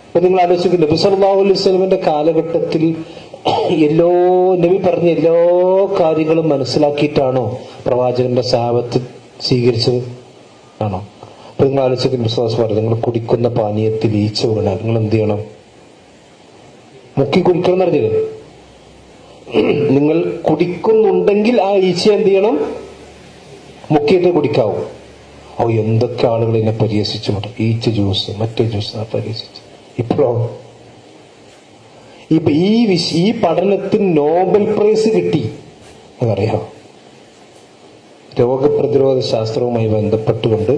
അപ്പൊ നിങ്ങൾ ആലോചിക്കും, നബി സല്ലല്ലാഹു അലൈഹി വസല്ലമയുടെ കാലഘട്ടത്തിൽ നബി പറഞ്ഞ എല്ലാ കാര്യങ്ങളും മനസ്സിലാക്കിയിട്ടാണോ പ്രവാചകന്റെ സഹാബത്ത് സ്വീകരിച്ചത്? ആണോ? അപ്പൊ നിങ്ങൾ ആലോചിക്കുന്ന വിശ്വാസം പറഞ്ഞു, നിങ്ങൾ കുടിക്കുന്ന പാനീയത്തിൽ ഈച്ച വീണാൽ നിങ്ങൾ എന്ത് ചെയ്യണം? മുക്കി കുടിക്കണം എന്നറിഞ്ഞില്ലേ? നിങ്ങൾ കുടിക്കുന്നുണ്ടെങ്കിൽ ആ ഈച്ച എന്ത് ചെയ്യണം? മുക്കിയിട്ട് കുടിക്കാവൂ. എന്തൊക്കെ ആളുകൾ എന്നെ പരിഹസിച്ചു, ഈച്ച ജ്യൂസ്, മറ്റേ ജ്യൂസ് പരിഹസിച്ചു. ഇപ്പോഴോ ഈ പഠനത്തിന് നോബൽ പ്രൈസ് കിട്ടി എന്നറിയാം. രോഗപ്രതിരോധ ശാസ്ത്രവുമായി ബന്ധപ്പെട്ടുകൊണ്ട്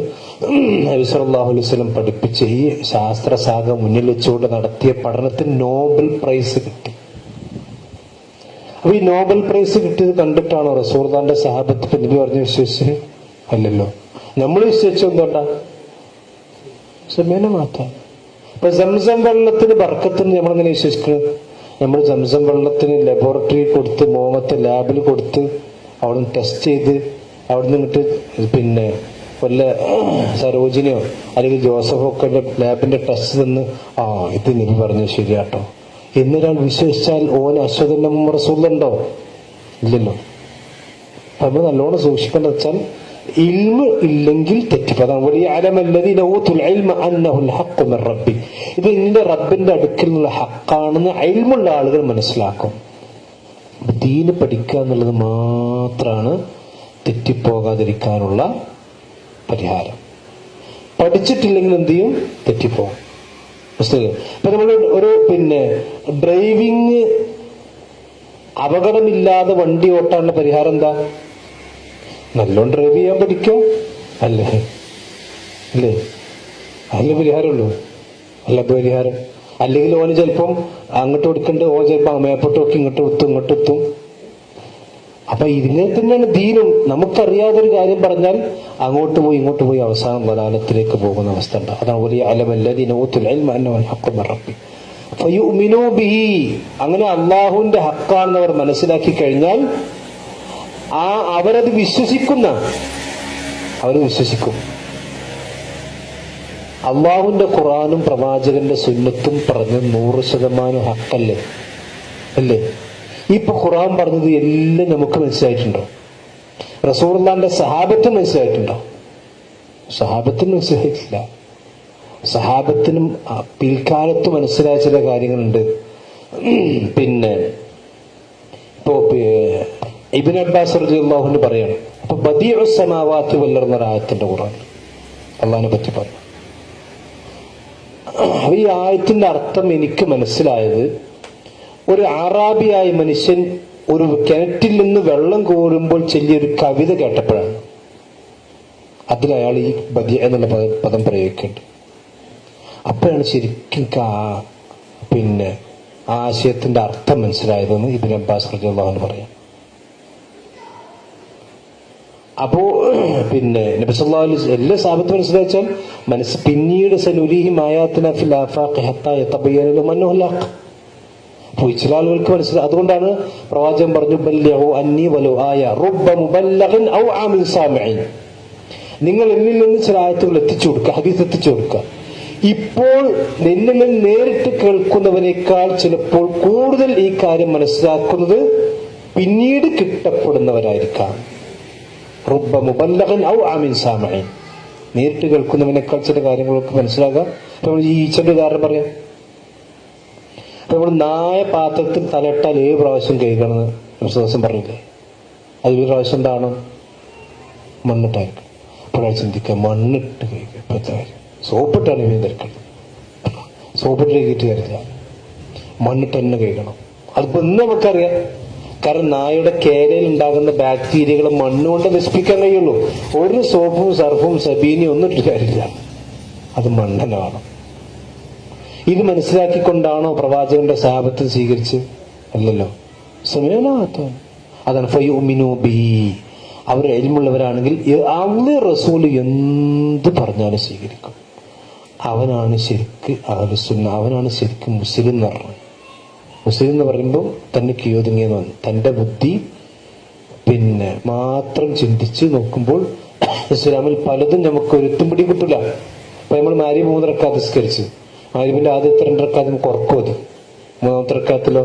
നബി സല്ലല്ലാഹു അലൈഹി വസല്ലം പഠിപ്പിച്ച ഈ ശാസ്ത്രശാഖ മുന്നിൽ വെച്ചുകൊണ്ട് നടത്തിയ പഠനത്തിന് നോബൽ പ്രൈസ് കിട്ടി. അപ്പൊ ഈ നോബൽ പ്രൈസ് കിട്ടിയത് കണ്ടിട്ടാണോ റസൂലുള്ളാഹിന്റെ സഹാബത്ത് നബി പറഞ്ഞ് വിശ്വസിച്ചത്? അല്ലല്ലോ. നമ്മൾ വിശ്വസിച്ചത് എന്തുകൊണ്ടാ? സമേന മാത്രം. ഇപ്പൊ സംസം വെള്ളത്തിന് ബർക്കത്തിന് നമ്മളെങ്ങനെ വിശ്വസിക്കുന്നത്? നമ്മൾ സംസം വെള്ളത്തിന് ലബോറട്ടറി കൊടുത്ത്, മോമത്തെ ലാബിൽ കൊടുത്ത്, അവിടുന്ന് ടെസ്റ്റ് ചെയ്ത്, അവിടുന്ന് ഇങ്ങോട്ട് പിന്നെ വല്ല സരോജിനിയോ അല്ലെങ്കിൽ ജോസഫോ ഒക്കെ ലാബിന്റെ ടെസ്റ്റ് തന്ന് ഇത് നബി പറഞ്ഞത് ശരിയാട്ടോ എന്നൊരാൾ വിശ്വസിച്ചാൽ ഓന് അശ്വതന്റെ റസൂലുണ്ടോ? ഇല്ലല്ലോ. നമ്മൾ നല്ലോണം സൂക്ഷിക്കേണ്ടത് വെച്ചാൽ ഇൽമ ഇല്ലെങ്കിൽ തെറ്റിപ്പതാണ്. ഇത് നിന്റെ റബ്ബിന്റെ അടുക്കൽ നിന്നുള്ള ഹക്കാണെന്ന് ഇൽമുള്ള ആളുകൾ മനസ്സിലാക്കും. ദീന് പഠിക്കുക എന്നുള്ളത് മാത്രമാണ് തെറ്റിപ്പോകാതിരിക്കാനുള്ള പരിഹാരം. പഠിച്ചിട്ടില്ലെങ്കിൽ എന്ത് ചെയ്യും? തെറ്റിപ്പോകും. ഇപ്പൊ നമ്മൾ ഒരു ഡ്രൈവിങ് അപകടമില്ലാതെ വണ്ടി ഓട്ടാനുള്ള പരിഹാരം എന്താ? നല്ലോണം ഡ്രൈവ് ചെയ്യാൻ പഠിക്കുക അല്ലേ? അല്ലേ? അതിലെ പരിഹാരമുള്ളൂ. അല്ല പരിഹാരം. അല്ലെങ്കിൽ ഓന് ചിലപ്പം അങ്ങോട്ട് കൊടുക്കണ്ട്, ഓൻ ചിലപ്പോൾ മേപ്പോട്ട് നോക്കി ഇങ്ങോട്ട് എത്തും. അപ്പൊ ഇതിനെ തന്നെയാണ് ദീനും. നമുക്കറിയാതൊരു കാര്യം പറഞ്ഞാൽ അങ്ങോട്ട് പോയി ഇങ്ങോട്ട് പോയി അവസാനം വലാലത്തിലേക്ക് പോകുന്ന അവസ്ഥ ഉണ്ട്. അതാണ് വലിയ അങ്ങനെ അള്ളാഹുവിന്റെ ഹക്കാണെന്നവർ മനസ്സിലാക്കി കഴിഞ്ഞാൽ അവരത് വിശ്വസിക്കും. അള്ളാഹുവിന്റെ ഖുർആനും പ്രവാചകന്റെ സുന്നത്തും പറഞ്ഞ 100% ഹക്കല്ലേ അല്ലേ? ഇപ്പൊ ഖുർആൻ പറഞ്ഞത് എല്ലാം നമുക്ക് മനസ്സിലായിട്ടുണ്ടോ? റസൂലുള്ളാഹിന്റെ സഹാബത്ത് മനസ്സിലായിട്ടുണ്ടോ? സഹാബത്തിന് മനസ്സിലായിട്ടില്ല. സഹാബത്തിനും പിൽക്കാലത്ത് മനസ്സിലായ ചില കാര്യങ്ങളുണ്ട്. ഇപ്പോ ഇബ്നു അബ്ബാസ് റളിയല്ലാഹു അൻഹു പറയാണ്, അപ്പൊ ബദീഉസ് സമാവാതി വൽ അർദ് ആയത്തിന്റെ ഖുർആൻ അള്ളാഹിനെ പറ്റി പറഞ്ഞു. ഈ ആയത്തിന്റെ അർത്ഥം എനിക്ക് മനസ്സിലായത്, ഒരു അറാബിയായ മനുഷ്യൻ ഒരു കിണറ്റിൽ നിന്ന് വെള്ളം കോരുമ്പോൾ ചൊല്ലിയൊരു കവിത കേട്ടപ്പോഴാണ്. അതിലയാൾ ഈ ബദീ എന്നുള്ള പദം പ്രയോഗിക്കുന്നുണ്ട്. അപ്പോഴാണ് ശരിക്കും ആ ആശയത്തിന്റെ അർത്ഥം മനസ്സിലായതെന്ന് ഇബ്നു അബ്ബാസ് റളിയല്ലാഹു അൻഹു പറയാം. അപ്പോ പിന്നെ നബി സല്ലല്ലാഹു അലൈഹി വസല്ലം എല്ലാ സാബത്ത് മനസ്സിലാച്ചാൽ പിന്നീട് സനുരീഹിം ആയാതിനാ ഫിൽ ആഫാഖി ഹത്താ യതബയ്യന ലഹും അന്നഹുൽ ഹഖ്. അപ്പോൾ ചില ആളുകൾക്ക് മനസ്സിലായി. അതുകൊണ്ടാണ് പ്രവാചകൻ പറഞ്ഞു ബല്ലിഗു അന്നി വലൗ ആയ റുബ്ബ മുബല്ലഗിൻ ഔ ആമിൻ സാമിഈൻ. നിങ്ങൾ എന്നിൽ നിന്ന് ചില ആയത്തുകൾ എത്തിച്ചു കൊടുക്കുക, ഹദീസ് എത്തിച്ചു കൊടുക്കുക. ഇപ്പോൾ എന്നിൽ നേരിട്ട് കേൾക്കുന്നവനേക്കാൾ ചിലപ്പോൾ കൂടുതൽ ഈ കാര്യം മനസ്സിലാക്കുന്നത് പിന്നീട് കിട്ടപ്പെടുന്നവരായിരിക്കാം. റുബ്ബ മുബല്ലഗിൻ ഔ ആമിൻ സാമിഈൻ. നേരിട്ട് കേൾക്കുന്നവനേക്കാൾ ചില കാര്യങ്ങളൊക്കെ മനസ്സിലാകാം. ഇപ്പൊ ഈ ഈച്ചന്റെ ഉദാഹരണം പറയാം. അപ്പൊ നമ്മൾ നായ പാത്രത്തിൽ തലയിട്ടാൽ 7 പ്രാവശ്യം കഴുകണമെന്ന് ദിവസം പറഞ്ഞില്ലേ? അത് 7 പ്രാവശ്യം എന്താണ്? മണ്ണിട്ടായിരിക്കും. അപ്പോഴാണ് ചിന്തിക്കുക, മണ്ണിട്ട് കഴുകുക. ഇപ്പോഴത്തെ കാര്യം സോപ്പിട്ടാണ് ഇവയും തിരക്കുന്നത്. സോപ്പിട്ട് കഴുകിയിട്ട് തരില്ല, മണ്ണിട്ട് തന്നെ കഴുകണം. അതിപ്പോ ഇന്ന് നമുക്കറിയാം. കാരണം നായയുടെ കേരയിൽ ഉണ്ടാകുന്ന ബാക്ടീരിയകളെ മണ്ണുകൊണ്ട് നശിപ്പിക്കാൻ കഴിയുള്ളൂ. ഒരു സോപ്പും സർഫും സബീനിയും ഒന്നും ഇട്ട് കാര്യമില്ല, അത് മണ്ണനാണ്. ഇത് മനസ്സിലാക്കിക്കൊണ്ടാണോ പ്രവാചകന്റെ സഹാബത്ത് സ്വീകരിച്ച്? അല്ലല്ലോ. സമയനാകത്താണ്. അതാണ് ഫയുമിനു ബിഹി. അവർ എൽമുള്ളവരാണെങ്കിൽ അള്ളാഹു റസൂൽ എന്ത് പറഞ്ഞാലും സ്വീകരിക്കും. അവനാണ് ശരിക്ക് അഹ്ലുസുന്ന, അവനാണ് ശരിക്കും മുസ്ലിം എന്ന് പറഞ്ഞത്. മുസ്ലിം എന്ന് പറയുമ്പോൾ തന്നെ കീഴൊതുങ്ങിയെന്നാണ്. തൻ്റെ ബുദ്ധി പിന്നെ മാത്രം ചിന്തിച്ച് നോക്കുമ്പോൾ ഇസ്ലാമിൽ പലതും നമുക്ക് ഒരുത്തും പിടി കിട്ടില്ല. അപ്പൊ നമ്മൾ മാരി 3 റക്അത്ത് നിസ്കരിച്ച് മാരിബിന്റെ ആദ്യത്തെ 2 റക്അത്ത് നമുക്ക് ഉറക്കോതി, 3ാമത്തെ റക്അത്തിലോ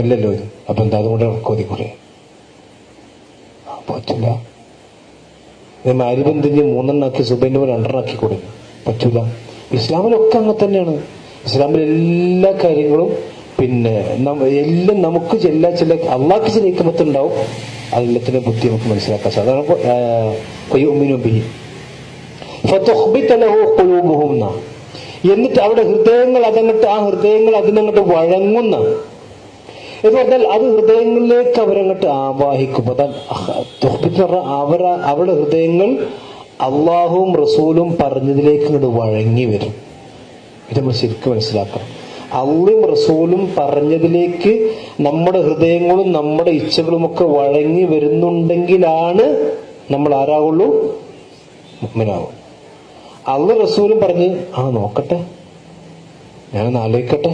അല്ലല്ലോ ഇത്. അപ്പൊ എന്താ അതുകൊണ്ട് ഉറക്കോതി കുറെ പറ്റില്ല. മാരിബ് എന്തിന് 3 സുബൈൻ്റെ 2 കൊടുക്കും, പറ്റൂല. ഇസ്ലാമിലൊക്കെ അങ്ങനെ തന്നെയാണ്. ഇസ്ലാമിൽ എല്ലാ കാര്യങ്ങളും പിന്നെ എല്ലാം നമുക്ക് ചില അള്ളാഹ്ക്ക് ചില ഹിക്മത്തുണ്ടാവും. അതെല്ലാത്തിന്റെ ബുദ്ധി നമുക്ക് മനസ്സിലാക്കാൻ സാധിക്കും. എന്നിട്ട് അവിടെ ഹൃദയങ്ങൾ ആ ഹൃദയങ്ങൾ അതിനങ്ങോട്ട് വഴങ്ങുന്ന എന്ന് പറഞ്ഞാൽ അത് ഹൃദയങ്ങളിലേക്ക് അവരങ്ങോട്ട് ആവാഹിക്കും. അവരുടെ ഹൃദയങ്ങൾ അള്ളാഹുവും റസൂലും പറഞ്ഞതിലേക്ക് ഇങ്ങോട്ട് വഴങ്ങി വരും. ഇത് നമ്മൾ ശരിക്കും മനസ്സിലാക്കണം. അള്ളയും റസൂലും പറഞ്ഞതിലേക്ക് നമ്മുടെ ഹൃദയങ്ങളും നമ്മുടെ ഇച്ഛകളുമൊക്കെ വഴങ്ങി വരുന്നുണ്ടെങ്കിലാണ് നമ്മൾ ആരാകുള്ളൂ? മുഅ്മിനാകും. അള്ള റസൂലും പറഞ്ഞ് നോക്കട്ടെ, ഞാനൊന്ന് ആലോചിക്കട്ടെ,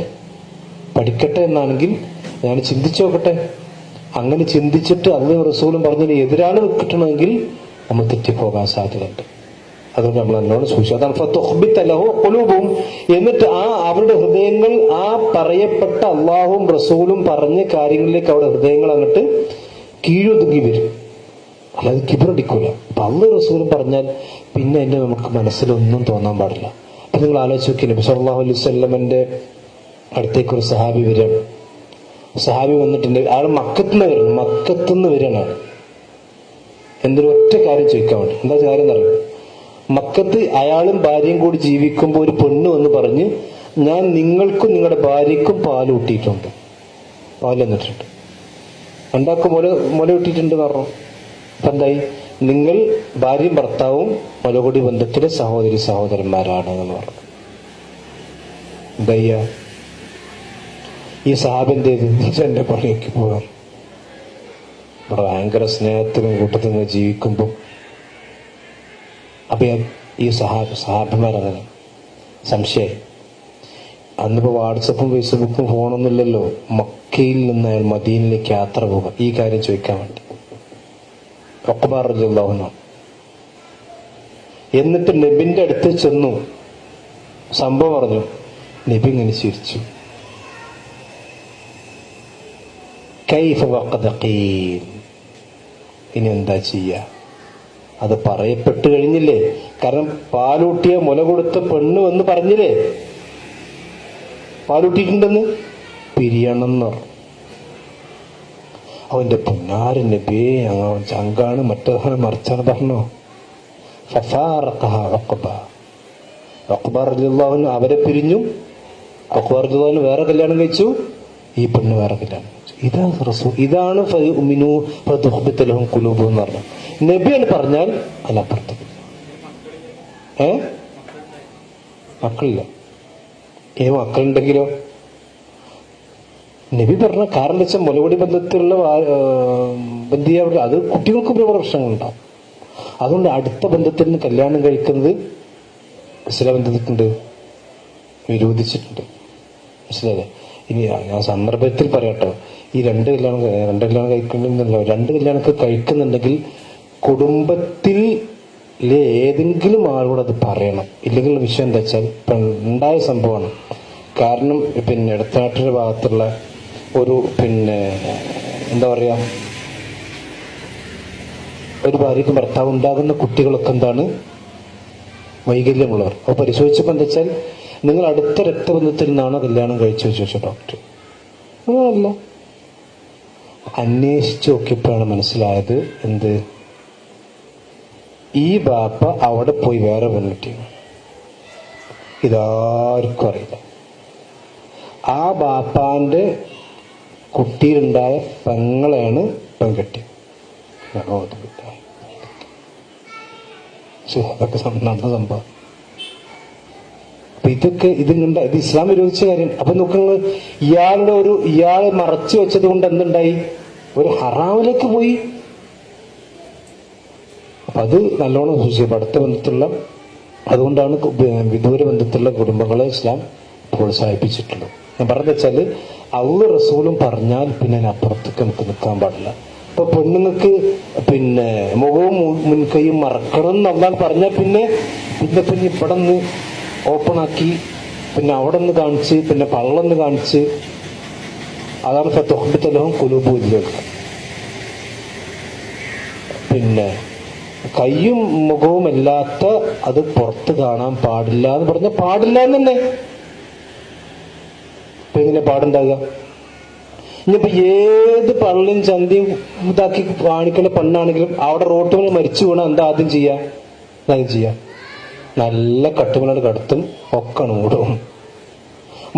പഠിക്കട്ടെ എന്നാണെങ്കിൽ ഞാൻ ചിന്തിച്ചു നോക്കട്ടെ. അങ്ങനെ ചിന്തിച്ചിട്ട് അള്ളയും റസൂലും പറഞ്ഞതിന് എതിരാണ് കിട്ടണമെങ്കിൽ നമ്മൾ തെറ്റിപ്പോകാൻ സാധ്യതയുണ്ട്. അതുകൊണ്ട് നമ്മൾ നല്ലോണം സൂക്ഷിച്ചു. അതാണ് എന്നിട്ട് അവരുടെ ഹൃദയങ്ങൾ ആ പറയപ്പെട്ട അള്ളാഹും റസൂലും പറഞ്ഞ കാര്യങ്ങളിലേക്ക് അവരുടെ ഹൃദയങ്ങൾ അങ്ങോട്ട് കീഴൊതുങ്ങി വരും. അല്ലാതെ കിബറടിക്കൂല. അപ്പൊ അള്ളാഹു റസൂലും പറഞ്ഞാൽ പിന്നെ എന്റെ നമുക്ക് മനസ്സിലൊന്നും തോന്നാൻ പാടില്ല. അപ്പൊ നിങ്ങൾ ആലോചിച്ച് നോക്കി, നബി സല്ലല്ലാഹു അലൈഹി വസല്ലമന്റെ അടുത്തേക്കൊരു സഹാബി വരികയാണ്. സഹാബി വന്നിട്ടുണ്ട്. അയാൾ മക്കത്തുനിന്ന് വരികയാണ്. എന്തൊരു ഒറ്റ കാര്യം ചോദിക്കാൻ വേണ്ടി. എന്താ കാര്യം എന്നറിയാം? മക്കത്ത് അയാളും ഭാര്യയും കൂടി ജീവിക്കുമ്പോൾ ഒരു പെണ്ണ് വന്ന് പറഞ്ഞ്, ഞാൻ നിങ്ങൾക്കും നിങ്ങളുടെ ഭാര്യയ്ക്കും പാൽ ഊട്ടിയിട്ടുണ്ട്, പാൽ തന്നിട്ടുണ്ട്, രണ്ടാക്കും മുല ഊട്ടിയിട്ടുണ്ട് എന്ന് പറഞ്ഞു. അപ്പൊ എന്തായി? നിങ്ങൾ ഭാര്യയും ഭർത്താവും മുലകുടി ബന്ധത്തിലെ സഹോദരന്മാരാണ് എന്ന് പറഞ്ഞു. എന്താ ഈ സഹാബിന്റേത്? എന്റെ പണിയൊക്കെ പോകാം. ഇവിടെ ഭയങ്കര സ്നേഹത്തിനും കൂട്ടത്തിനും ജീവിക്കുമ്പോൾ അപ്പൊ ഈ സഹാബിമാരങ്ങനെ സംശയം. അന്നിപ്പോ വാട്സപ്പും ഫേസ്ബുക്കും ഫോണൊന്നും ഇല്ലല്ലോ. മക്കയിൽ നിന്ന് അയാൾ മദീനയിലേക്ക് യാത്ര പോവുക ഈ കാര്യം ചോദിക്കാൻ വേണ്ടി. ഉഖബ റളിയല്ലാഹു അൻഹു എന്നിട്ട് നബിന്റെ അടുത്ത് ചെന്നു, സംഭവം പറഞ്ഞു. നബി ഇങ്ങനെ ചിരിച്ചു. കൈഫ വഖദ ഖീൽ, ഇനി എന്താ ചെയ്യാ? അത് പറയപ്പെട്ടു കഴിഞ്ഞില്ലേ. കാരണം പാലൂട്ടിയ മുല കൊടുത്ത പെണ്ണ് വന്ന് പറഞ്ഞില്ലേ പാലൂട്ടിയിട്ടുണ്ടെന്ന്, പിരിയണം എന്ന് പറഞ്ഞു. അവന്റെ പൊന്നാരൻ നബിയെ, ചങ്കാണ് മറ്റേതാണ് മറിച്ചാണ് പറഞ്ഞോ. ഉഖബ റളിയല്ലാഹു അൻഹു അവരെ പിരിഞ്ഞു. ഉഖബ റളിയല്ലാഹു അൻഹു വേറെ കല്യാണം കഴിച്ചു, ഈ പെണ്ണ് വേറെ കല്യാണം കഴിച്ചു. ഇതാണ് റസൂൽ, ഇതാണ് ഫയുമിനു ഫതുഖ്ബിത ലഹും ഖുലൂബുഹും എന്ന് പറഞ്ഞത്. നബിയാണ് പറഞ്ഞാൽ അതിനപ്പുറത്ത്. മക്കളില്ല. മക്കളുണ്ടെങ്കിലോ നബി പറഞ്ഞ കാരണം വെച്ചാൽ മുലകുടി ബന്ധത്തിലുള്ള ബന്ധിയാവുക അത് കുട്ടികൾക്ക് ഒരുപാട് പ്രശ്നങ്ങളുണ്ടാവും. അതുകൊണ്ട് അടുത്ത ബന്ധത്തിൽ നിന്ന് കല്യാണം കഴിക്കുന്നത് ഇസ്ലാം ബന്ധത്തിട്ടുണ്ട്, വിരോധിച്ചിട്ടുണ്ട്. മനസ്സിലായില്ലേ? ഇനി ഞാൻ സന്ദർഭത്തിൽ പറയാട്ടോ, ഈ രണ്ട് കല്യാണം കഴിക്കണമെന്നല്ലോ, രണ്ട് കല്യാണമൊക്കെ കഴിക്കുന്നുണ്ടെങ്കിൽ കുടുംബത്തിൽ ഏതെങ്കിലും ആളോട് അത് പറയണം. ഇല്ലെങ്കിൽ വിഷയം എന്താ വെച്ചാൽ ഇപ്പം ഉണ്ടായ സംഭവമാണ്. കാരണം പിന്നെ ഇടത്തനാട്ടിന്റെ ഭാഗത്തുള്ള ഒരു എന്താ പറയാ, ഒരു ഭാര്യയ്ക്ക് ഭർത്താവ് ഉണ്ടാകുന്ന കുട്ടികളൊക്കെ എന്താണ് വൈകല്യമുള്ളവർ. അപ്പൊ പരിശോധിച്ചപ്പോൾ എന്താ വെച്ചാൽ നിങ്ങൾ അടുത്ത രക്തബന്ധത്തിൽ നിന്നാണോ കല്യാണം കഴിച്ചു ചോദിച്ചു ഡോക്ടർ. അങ്ങനല്ല. അന്വേഷിച്ച് നോക്കിയപ്പോഴാണ് മനസ്സിലായത് എന്ത്, ഈ ബാപ്പ അവിടെ പോയി വേറെ പെൺകുട്ടി. ഇതാർക്കും അറിയില്ല. ആ ബാപ്പാന്റെ കുട്ടിയിലുണ്ടായ പെങ്ങളെയാണ് പെൺകുട്ടി. അതൊക്കെ നടന്ന സംഭവം. അപ്പൊ ഇത് ഇസ്ലാം വിരോധിച്ച കാര്യം. അപ്പൊ നോക്കുന്നത് ഇയാളെ മറച്ചു വെച്ചത് കൊണ്ട് എന്തുണ്ടായി, ഒരു ഹറാമിലേക്ക് പോയി. അപ്പൊ അത് നല്ലോണം സൂക്ഷിക്കും. അടുത്ത ബന്ധത്തിലുള്ള, അതുകൊണ്ടാണ് വിദൂര ബന്ധത്തിലുള്ള കുടുംബങ്ങളെ ഇസ്ലാം പ്രോത്സാഹിപ്പിച്ചിട്ടുള്ളത്. ഞാൻ പറഞ്ഞ വെച്ചാല് അള്ളാഹു റസൂലും പറഞ്ഞാൽ പിന്നെ അതിനപ്പുറത്തേക്ക് നമുക്ക് നിൽക്കാൻ പാടില്ല. ഇപ്പൊ പെണ്ണുങ്ങൾക്ക് മുഖവും മുൻകൈയും മറക്കണം എന്നല്ലാതെ പറഞ്ഞാൽ പിന്നെ ഇവിടെ നിന്ന് ഓപ്പൺ ആക്കി അവിടെ നിന്ന് കാണിച്ച് പള്ളന്ന് കാണിച്ച്, അതാണ് ഫത്തുഹ്ബിത്തലഹും കുലൂബുൽ. കൈയും മുഖവും അല്ലാത്ത അത് പുറത്ത് കാണാൻ പാടില്ല എന്ന് പറഞ്ഞാൽ പാടില്ല എന്ന് തന്നെ. ഇപ്പൊ എങ്ങനെ പാടുണ്ടാകുക? ഇനിയിപ്പോ ഏത് പള്ളിയും ചന്തിയും ഇതാക്കി കാണിക്കുന്ന പെണ്ണാണെങ്കിലും അവിടെ റോട്ടുകൾ മരിച്ചു വീണാൽ എന്താ ആദ്യം ചെയ്യാം നല്ല കട്ടുമലോട് കടത്തും ഒക്കെ മൂടും.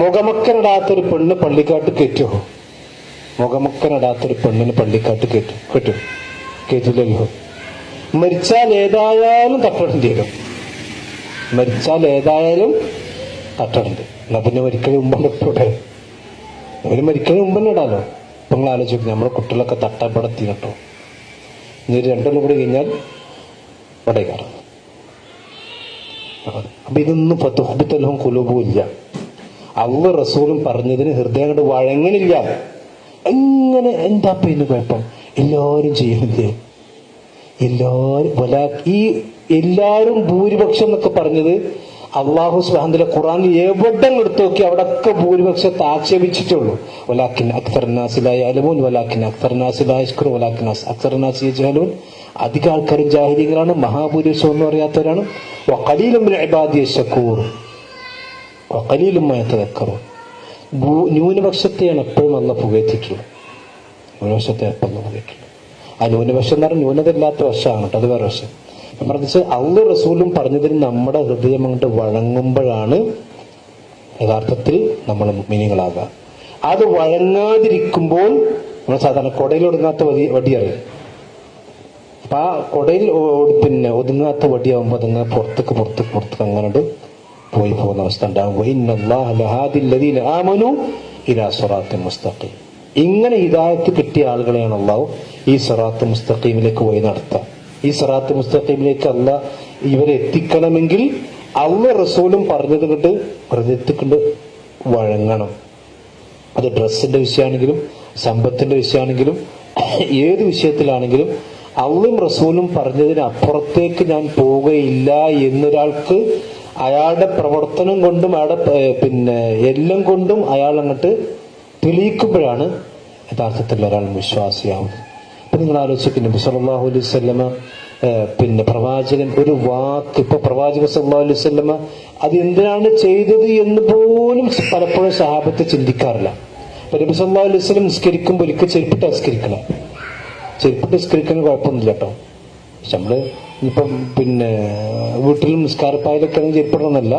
മുഖമക്കനിടാത്തൊരു പെണ്ണ് പള്ളിക്കാട്ട് കയറ്റുമോ? മുഖമക്കനിടാത്തൊരു പെണ്ണിന് പള്ളിക്കാട്ട് കയറ്റില്ലല്ലോ. മരിച്ചാൽ ഏതായാലും തട്ടടേണ്ടി വരും. എന്നാ പിന്നെ മരിക്കണ മുമ്പ് ഇട്ടൂടെ? അവര് മരിക്കണ മുമ്പ് ഇടാലോ. ഇപ്പൊ നിങ്ങൾ ആലോചിക്കും, നമ്മുടെ കുട്ടികളൊക്കെ തട്ടപ്പെടുത്തി കേട്ടോ. ഇനി രണ്ടെണ്ണം കൂടി കഴിഞ്ഞാൽ ഇവിടെ കയറും. അപ്പൊ ഇതൊന്നും ഫത്തുഹ്ബിത്തലഹും കുലൂബും ഇല്ല. അള്ളാഹു റസൂലും പറഞ്ഞതിന് ഹൃദയം കൊണ്ട് വഴങ്ങണില്ല. എങ്ങനെ എന്താ ഇന്ന് കുഴപ്പം? എല്ലാവരും ചെയ്യുന്നില്ലേ? എല്ലാവരും ഭൂരിപക്ഷം എന്നൊക്കെ പറഞ്ഞത് അള്ളാഹു സുബ്ഹാനഹു വ തആല ഖുർആനിൽ എവിടെ എടുത്തു നോക്കി അവിടൊക്കെ ഭൂരിപക്ഷത്തെ ആക്ഷേപിച്ചിട്ടുള്ളൂ. വലാകിൻ അക്തറുന്നാസി ലാ യഅലമൂൻ വലാകിൻ അക്തറുന്നാസി ലാ യശ്കുറൂൻ വലാകിൻ അക്തറുന്നാസി യജ്ഹലൂൻ. അധിക ആൾക്കാരും ജാഹിലികളാണ്, മഹാഭൂരിപക്ഷം ഒന്നും അറിയാത്തവരാണ്. വഖലീലും മിൻ ഇബാദിയ ശകൂർ വഖലീലും മാ യതദക്കറൂൻ. ന്യൂനപക്ഷത്തെയാണ് എപ്പോഴും അള്ളാഹു പുകഴ്ത്തിയിട്ടുള്ളത്. ആ ന്യൂനപക്ഷം എന്ന് പറഞ്ഞാൽ ന്യൂനത ഇല്ലാത്ത വശമാണ് കേട്ടോ, അത് വേറെ വശം. പറഞ്ഞാൽ അള്ളാഹു റസൂലും പറഞ്ഞതിന് നമ്മുടെ ഹൃദയം കൊണ്ട് വഴങ്ങുമ്പോഴാണ് യഥാർത്ഥത്തിൽ നമ്മൾ മുഅ്മിനീങ്ങളാകുക. അത് വഴങ്ങാതിരിക്കുമ്പോൾ നമ്മൾ സാധാരണ കൊടയിൽ ഒടുങ്ങാത്ത വടി അറിയും. അപ്പൊ ആ കൊടയിൽ ഒതുങ്ങാത്ത വടിയാവുമ്പോൾ അതങ്ങനെ പുറത്തേക്ക് അങ്ങനെ പോയി പോകുന്ന അവസ്ഥ ഉണ്ടാകുമ്പോൾ ഇങ്ങനെ ഹിദായത്ത് കിട്ടിയ ആളുകളെയാണ് അള്ളാഹു ഈ സിറാത്ത് മുസ്തഖീമിലേക്ക് പോയി നടത്തുക. ഈ സിറാത്ത് മുസ്തഖീമിലേക്ക് അള്ളാഹ് ഇവരെ എത്തിക്കണമെങ്കിൽ അള്ളാഹു റസൂലും പറഞ്ഞത് കൊണ്ട് ഹൃദയത്തിക്കൊണ്ട് വഴങ്ങണം. അത് ഡ്രസ്സിന്റെ വിഷയമാണെങ്കിലും സമ്പത്തിന്റെ വിഷയമാണെങ്കിലും ഏത് വിഷയത്തിലാണെങ്കിലും അള്ളാഹും റസൂലും പറഞ്ഞതിന് അപ്പുറത്തേക്ക് ഞാൻ പോവുകയില്ല എന്നൊരാൾക്ക് അയാളുടെ പ്രവർത്തനം കൊണ്ടും അയാളുടെ എല്ലാം കൊണ്ടും അയാൾ അങ്ങോട്ട് തെളിയിക്കുമ്പോഴാണ് യഥാർത്ഥത്തിൽ ഒരാൾ വിശ്വാസിയാവുന്നത്. അപ്പൊ നിങ്ങൾ ആലോചിക്കും, നബി സല്ലല്ലാഹു അലൈഹി വസല്ലമ പ്രവാചകൻ ഒരു വാക്ക്, ഇപ്പൊ പ്രവാചകൻ സല്ലല്ലാഹു അലൈഹി വസല്ലമ അത് എന്തിനാണ് ചെയ്തത് എന്ന് പോലും പലപ്പോഴും സഹാബത്ത് ചിന്തിക്കാറില്ല. അപ്പൊ നബി സല്ലല്ലാഹു അലൈഹി വസല്ലം നിസ്കരിക്കുമ്പോൾ ഒരിക്കൽ ചെരുപ്പിട്ട് നിസ്കരിക്കുന്ന കുഴപ്പമൊന്നുമില്ല കേട്ടോ. പക്ഷെ നമ്മള് ഇപ്പം വീട്ടിലും നിസ്കാരപ്പായലൊക്കെ ആണെങ്കിൽ ചെരുപ്പിടണമെന്നല്ല.